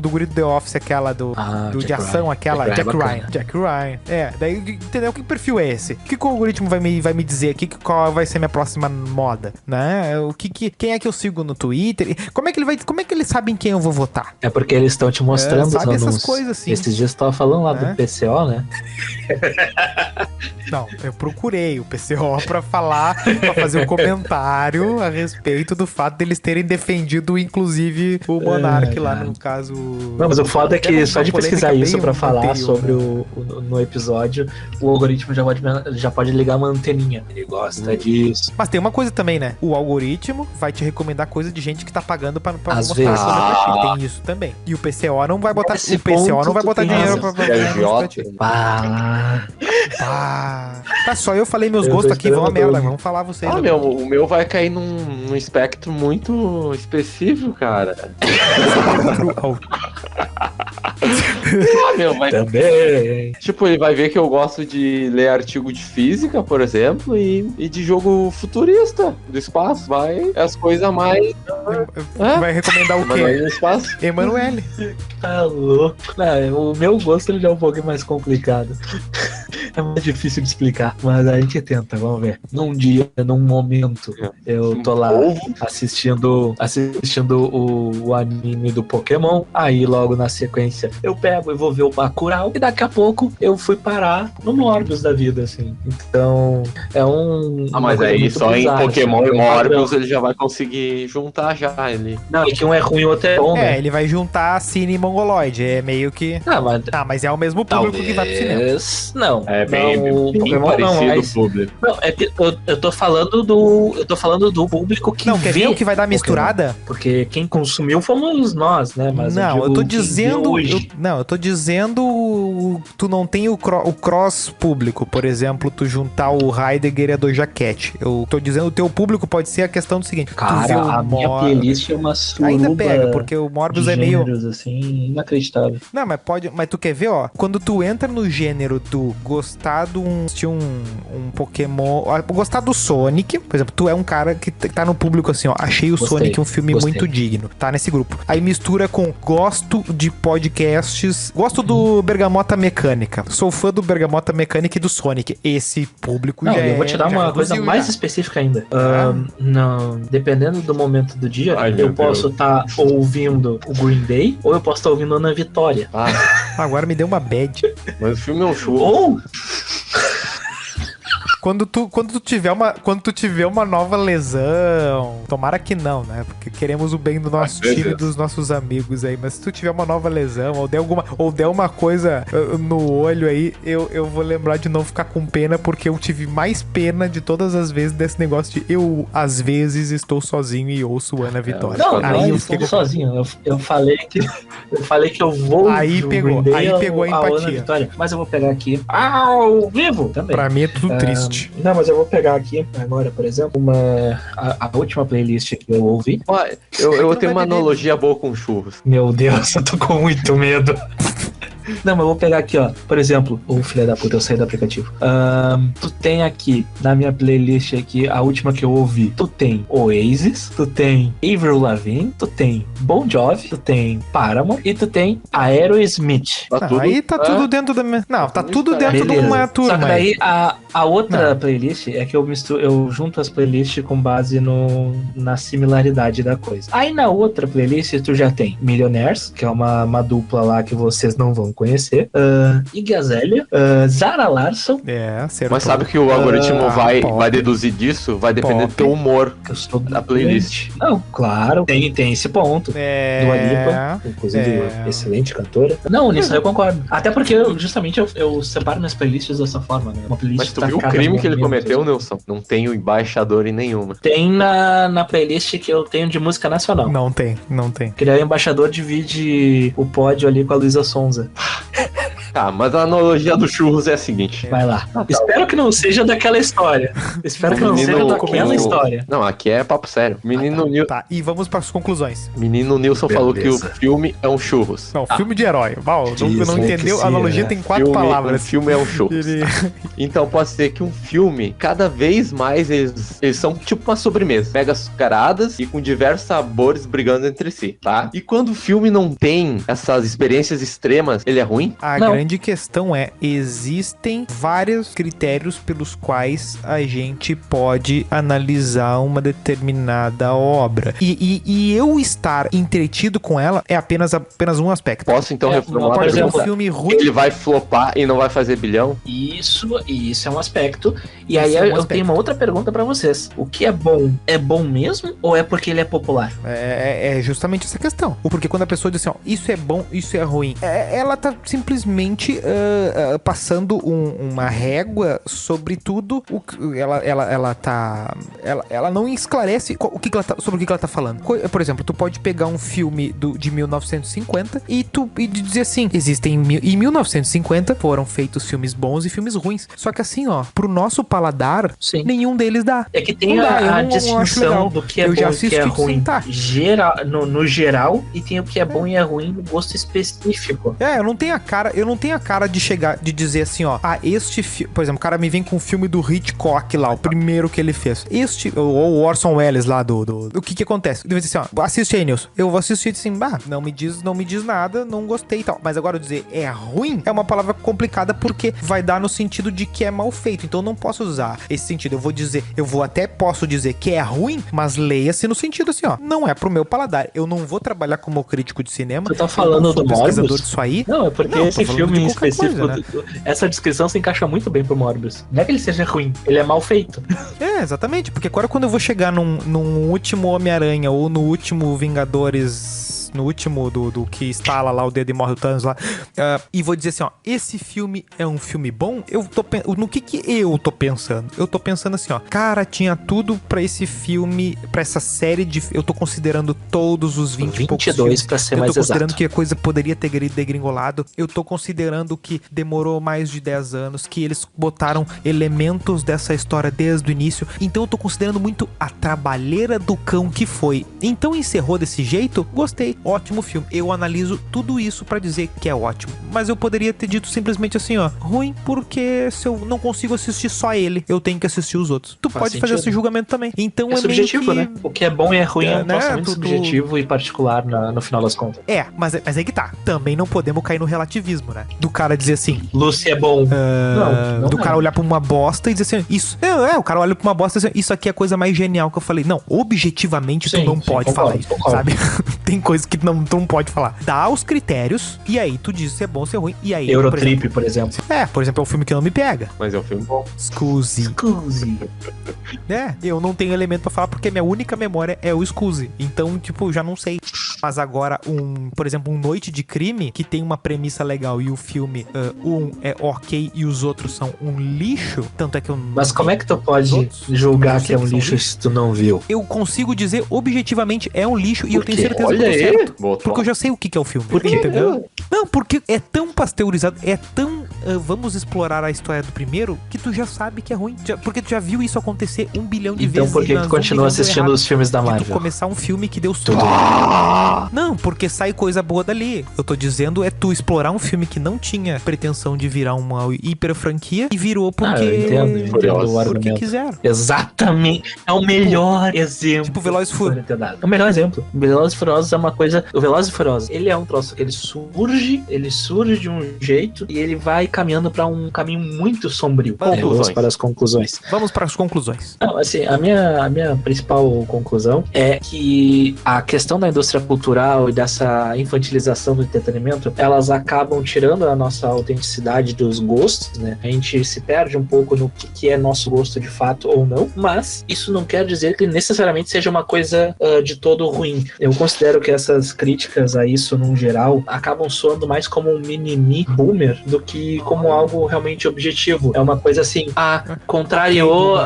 guri do The Office, aquela de ação, aquela Jack Ryan. Jack Ryan. Daí, entendeu? entender que perfil é esse? O que o algoritmo vai me dizer aqui? Qual vai ser minha próxima moda, né? Quem é que eu sigo no Twitter? Como é que eles sabem quem eu vou votar? É porque eles estão te mostrando sabe os essas coisas assim. Esses dias você tava falando lá do PCO, né? Não, eu procurei o PCO pra fazer um comentário a respeito do fato deles terem defendido, inclusive, o Monark lá no caso. Não, mas o foda é que só de pesquisar isso pra falar anterior, sobre no episódio, o algoritmo já pode ligar uma anteninha. Ele gosta disso. Mas tem uma coisa também, né? O algoritmo vai te recomendar coisa de gente que tá pagando pra Às mostrar vezes. coisa pra ti. Tem isso também. E o PCO não vai botar. Nesse O PCO ponto, não vai tu botar tem dinheiro razão. pra ti. Tá, só eu falei meus gostos aqui, vão a merda. Vamos falar vocês. O meu vai cair num espectro muito específico, cara. Vai... Também. Tipo, ele vai ver que eu gosto de ler artigo de física, por exemplo, e de jogo futurista do espaço. As coisas mais... Vai recomendar o quê? No espaço. Emanuele. Tá louco. Não, o meu gosto ele é um pouquinho mais complicado. É mais difícil de explicar, mas a gente tenta, vamos ver. Num dia, num momento, eu tô lá assistindo o anime do Pokémon, aí logo na sequência eu pego e vou ver o Bacurau, e daqui a pouco eu fui parar no Morbius da vida, assim. Então, é um... mas aí só bizarra, em Pokémon assim, e Morbius ele já vai conseguir juntar já, ele... Não, é que um é ruim e o outro é bom, né? Ele vai juntar Cine e Mongoloid, é meio que... mas é o mesmo público que vai pro cinema. Não, é bem Pokémon parecido público. Não, é que eu tô falando do público que quer ver o que vai dar misturada? Pokémon, porque quem consumiu fomos nós, né? Mas eu tô dizendo... eu tô dizendo... Tu não tem o cross público, por exemplo, tu juntar o Heidegger e a Doja Cat. Eu tô dizendo o teu público pode ser a questão do seguinte... Cara, a minha playlist é uma suruba. Ainda pega, porque o Morbius é meio... assim, inacreditável. Não, mas tu quer ver, ó, quando tu entra no gênero do gostar de um Pokémon, gostar do Sonic, por exemplo, tu é um cara que tá no público assim, ó, achei o Sonic um filme muito digno, tá nesse grupo. Aí mistura com gosto de podcasts, gosto do Bergamota Mecânica, sou fã do Bergamota Mecânica e do Sonic. Esse público já é... Eu vou te dar uma coisa mais específica ainda. Não, dependendo do momento do dia, eu posso estar ouvindo o Green Day ou eu posso estar ouvindo Ana Vitória. Agora me deu uma bad. Mas o filme é um show. Ou... Quando tu tiver uma nova lesão, tomara que não, né? Porque queremos o bem do nosso time e dos nossos amigos aí, mas se tu tiver uma nova lesão ou der uma coisa no olho aí, eu vou lembrar de não ficar com pena, porque eu tive mais pena de todas as vezes desse negócio de eu, às vezes, estou sozinho e ouço Ana Vitória. Não, eu estou sozinho. Eu falei que eu vou. Aí pegou a empatia. Vitória, mas eu vou pegar aqui ao vivo também. Pra mim é tudo triste. Não, mas eu vou pegar aqui agora, por exemplo, a última playlist que eu ouvi. Eu tenho uma analogia boa com churros. Meu Deus, eu tô com muito medo. Não, mas eu vou pegar aqui, ó. Por exemplo, filho da puta, eu saí do aplicativo. Tu tem aqui, na minha playlist aqui, a última que eu ouvi. Tu tem Oasis, tu tem Avril Lavigne, tu tem Bon Jovi, tu tem Paramore e tu tem Aerosmith. Aí tá tudo dentro da minha... Não, tá tudo dentro de uma turma. Só que daí a outra playlist é que eu junto as playlists com base na similaridade da coisa. Aí na outra playlist tu já tem Millionaires, que é uma dupla lá que vocês não vão conhecer, Iggy Azalea, Zara Larsson. Mas sabe que o algoritmo vai deduzir disso? Vai depender do teu humor da playlist. Não, claro, tem esse ponto. Dua Lipa, inclusive excelente cantora. Não, nisso eu concordo. Até porque justamente eu separo minhas playlists dessa forma, né? Uma playlist. Mas tu viu o crime que ele cometeu, Nelson? Não tenho embaixador em nenhuma. Tem na playlist que eu tenho de música nacional. Não tem. Que daí o embaixador divide o pódio ali com a Luísa Sonza. Tá, mas a analogia do churros é a seguinte. Vai lá. Espero que não seja daquela história. Não, aqui é papo sério. Menino Nilson. Tá, e vamos para as conclusões. Menino Nilson falou que o filme é um churros. Não, filme de herói. Não entendeu? A analogia tem 4 palavras. O filme é um churros. Então pode ser que um filme, cada vez mais, eles são tipo uma sobremesa. Pega açucaradas e com diversos sabores brigando entre si, tá? E quando o filme não tem essas experiências extremas, ele é ruim? A grande grande questão é, existem vários critérios pelos quais a gente pode analisar uma determinada obra. E eu estar entretido com ela é apenas um aspecto. Posso então reformular? Pode ser um pergunta? filme ruim. Ele vai flopar e não vai fazer bilhão? Isso é um aspecto. E aí Isso é um eu aspecto. tenho uma outra pergunta pra vocês. O que é bom mesmo ou é porque ele é popular? É justamente essa questão. Porque quando a pessoa diz assim, ó, isso é bom, isso é ruim, ela tá simplesmente passando uma régua sobre tudo. Ela não esclarece sobre o que ela tá falando. Por exemplo, tu pode pegar um filme de 1950 e dizer assim, em 1950 foram feitos filmes bons e filmes ruins. Só que assim, ó, pro nosso paladar, Sim. nenhum deles dá. É que tem Não dá, eu a não acho distinção legal. do que é Eu bom já e o que é assisti ruim sim, tá. no geral, e tem o que é bom e é ruim no gosto específico. Eu não tenho a cara de chegar, de dizer assim, ó, este filme, por exemplo, o cara me vem com o filme do Hitchcock lá, o primeiro que ele fez. Ou o Orson Welles lá o que acontece? Ele vai dizer assim, ó, assiste aí, Nilson. Eu vou assistir assim, não me diz nada, não gostei e tal. Mas agora eu dizer é ruim, é uma palavra complicada porque vai dar no sentido de que é mal feito. Então eu não posso usar esse sentido. Posso dizer que é ruim, mas leia-se no sentido assim, ó, não é pro meu paladar. Eu não vou trabalhar como crítico de cinema. Tu tá falando do pesquisador Morbius? disso aí. Não, é porque Não, esse tô falando filme de em qualquer específico, coisa, essa descrição se encaixa muito bem pro Morbius. Não é que ele seja ruim, ele é mal feito. Exatamente, porque agora quando eu vou chegar num último Homem-Aranha ou no último Vingadores, no último do que instala lá o dedo e morre o Thanos lá, e vou dizer assim, ó, esse filme é um filme bom, no que eu tô pensando? Eu tô pensando assim, ó, cara, tinha tudo pra esse filme, pra essa série eu tô considerando todos os 20 e poucos 22 filmes, pra ser eu mais tô considerando exato. que a coisa poderia ter degringolado, eu tô considerando que demorou mais de 10 anos, que eles botaram elementos dessa história desde o início, então eu tô considerando muito a trabalheira do cão que foi. Então encerrou desse jeito, gostei, ótimo filme. Eu analiso tudo isso pra dizer que é ótimo, mas eu poderia ter dito simplesmente assim, ó, ruim porque se eu não consigo assistir só ele, eu tenho que assistir os outros. Tu pode fazer esse julgamento também. Então É subjetivo, meio que... né? O que é bom e é ruim é um troço muito tu- subjetivo e particular no final das contas. Mas aí que tá. Também não podemos cair no relativismo, né? Do cara dizer assim, Lucy é bom. Não do é. cara olhar pra uma bosta e dizer assim, isso. O cara olha pra uma bosta e diz assim, isso aqui é a coisa mais genial que eu falei. Não, objetivamente tu não pode falar isso, sabe? Tem coisas que tu não pode falar. Dá os critérios e aí tu diz se é bom, se é ruim. E aí, Eurotrip, por exemplo. por exemplo, é um filme que não me pega. Mas é um filme bom. Scuse. Eu não tenho elemento pra falar porque minha única memória é o Scuse. Então, tipo, já não sei. Mas agora, por exemplo, um Noite de Crime, que tem uma premissa legal e o filme, é ok e os outros são um lixo, tanto é que eu não... Mas como é que tu pode outros, julgar mas eu que é um sei que são lixo lixo. se tu não viu? Eu consigo dizer objetivamente é um lixo e eu tenho quê? certeza Olha que eu tô aí. certo. Botou. Porque eu já sei o que é o filme. Por quê? Entendeu? Não, porque é tão pasteurizado, é tão... vamos explorar a história do primeiro, que tu já sabe que é ruim. Porque tu já viu isso acontecer 1 bilhão de Então vezes. por que e tu nas continua 1 bilhão deu assistindo errado. os filmes da De tu Marvel? começar um filme que deu tudo. Não, porque sai coisa boa dali. Eu tô dizendo tu explorar um filme que não tinha pretensão de virar uma hiper franquia e virou porque... eu entendo o porque argumento. quiseram. Exatamente. É o melhor exemplo. Tipo Velozes e Furiosos. É o melhor exemplo. Velozes e Furiosos é uma coisa... O Velozes e Furiosos, ele é um troço que ele surge de um jeito e ele vai caminhando pra um caminho muito sombrio. Vamos para as conclusões. Vamos para as conclusões. Não, assim, a minha principal conclusão é que a questão da indústria cultural e dessa infantilização do entretenimento, elas acabam tirando a nossa autenticidade dos gostos, né? A gente se perde um pouco no que é nosso gosto de fato ou não, mas isso não quer dizer que necessariamente seja uma coisa de todo ruim. Eu considero que essas críticas a isso, num geral, acabam soando mais como um mimimi boomer do que como algo realmente objetivo. É uma coisa assim, contrariou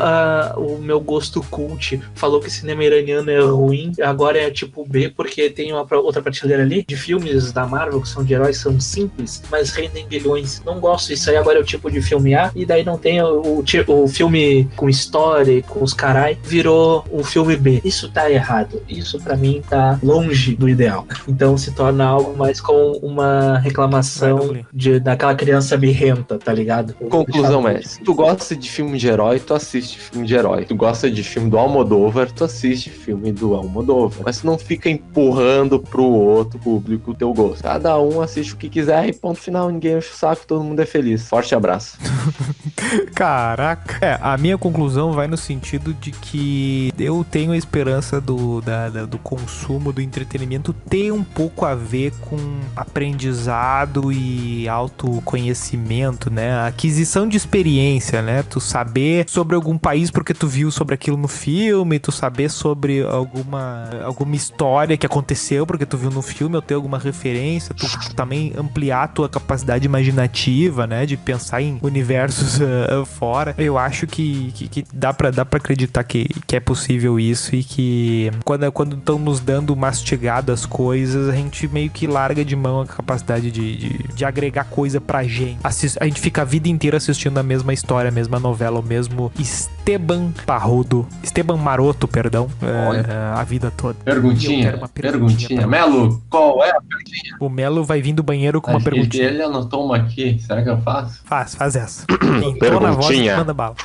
o meu gosto cult, falou que cinema iraniano é ruim, agora é tipo B, porque tem uma outra prateleira ali de filmes da Marvel que são de heróis, são simples, mas rendem bilhões. Não gosto disso aí, agora é o tipo de filme A, e daí não tem o filme com história e com os carai, virou um filme B. Isso tá errado. Isso pra mim tá longe do ideal. Então se torna algo mais com uma reclamação daquela criança birrenta, tá ligado? Conclusão é, se tu gosta de filme de herói, tu assiste filme de herói. Tu gosta de filme do Almodóvar, tu assiste filme do Almodóvar. Mas tu não fica empurrando pro outro público o teu gosto. Cada um assiste o que quiser e ponto final, ninguém enche o saco, todo mundo é feliz. Forte abraço. Caraca. A minha conclusão vai no sentido de que eu tenho a esperança do consumo, do entretenimento ter um pouco a ver com aprendizado e autoconhecimento, né? A aquisição de experiência, né? Tu saber sobre algum país porque tu viu sobre aquilo no filme, tu saber sobre alguma história que aconteceu porque tu viu no filme ou ter alguma referência, tu também ampliar a tua capacidade imaginativa, né? De pensar em universos fora. Eu acho que dá pra acreditar que é possível isso e que quando estão nos dando mastigado as coisas, a gente meio que larga de mão a capacidade de agregar coisa pra gente. A gente fica a vida inteira assistindo a mesma história, a mesma novela, o mesmo Esteban Maroto, perdão, a vida toda. Perguntinha. Melo, qual é a perguntinha? O Melo vai vir do banheiro com uma perguntinha. Ele anotou uma aqui, será que eu faço? Faz essa. Entona a voz e manda bala.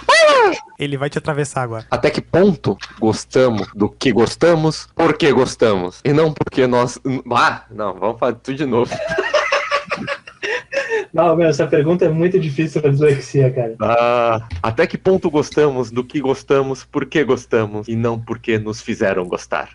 Ele vai te atravessar agora. Até que ponto gostamos do que gostamos, porque gostamos, e não porque nós... não, vamos fazer tudo de novo. Não, meu, essa pergunta é muito difícil pra dislexia, cara. Até que ponto gostamos do que gostamos, porque gostamos, e não porque nos fizeram gostar.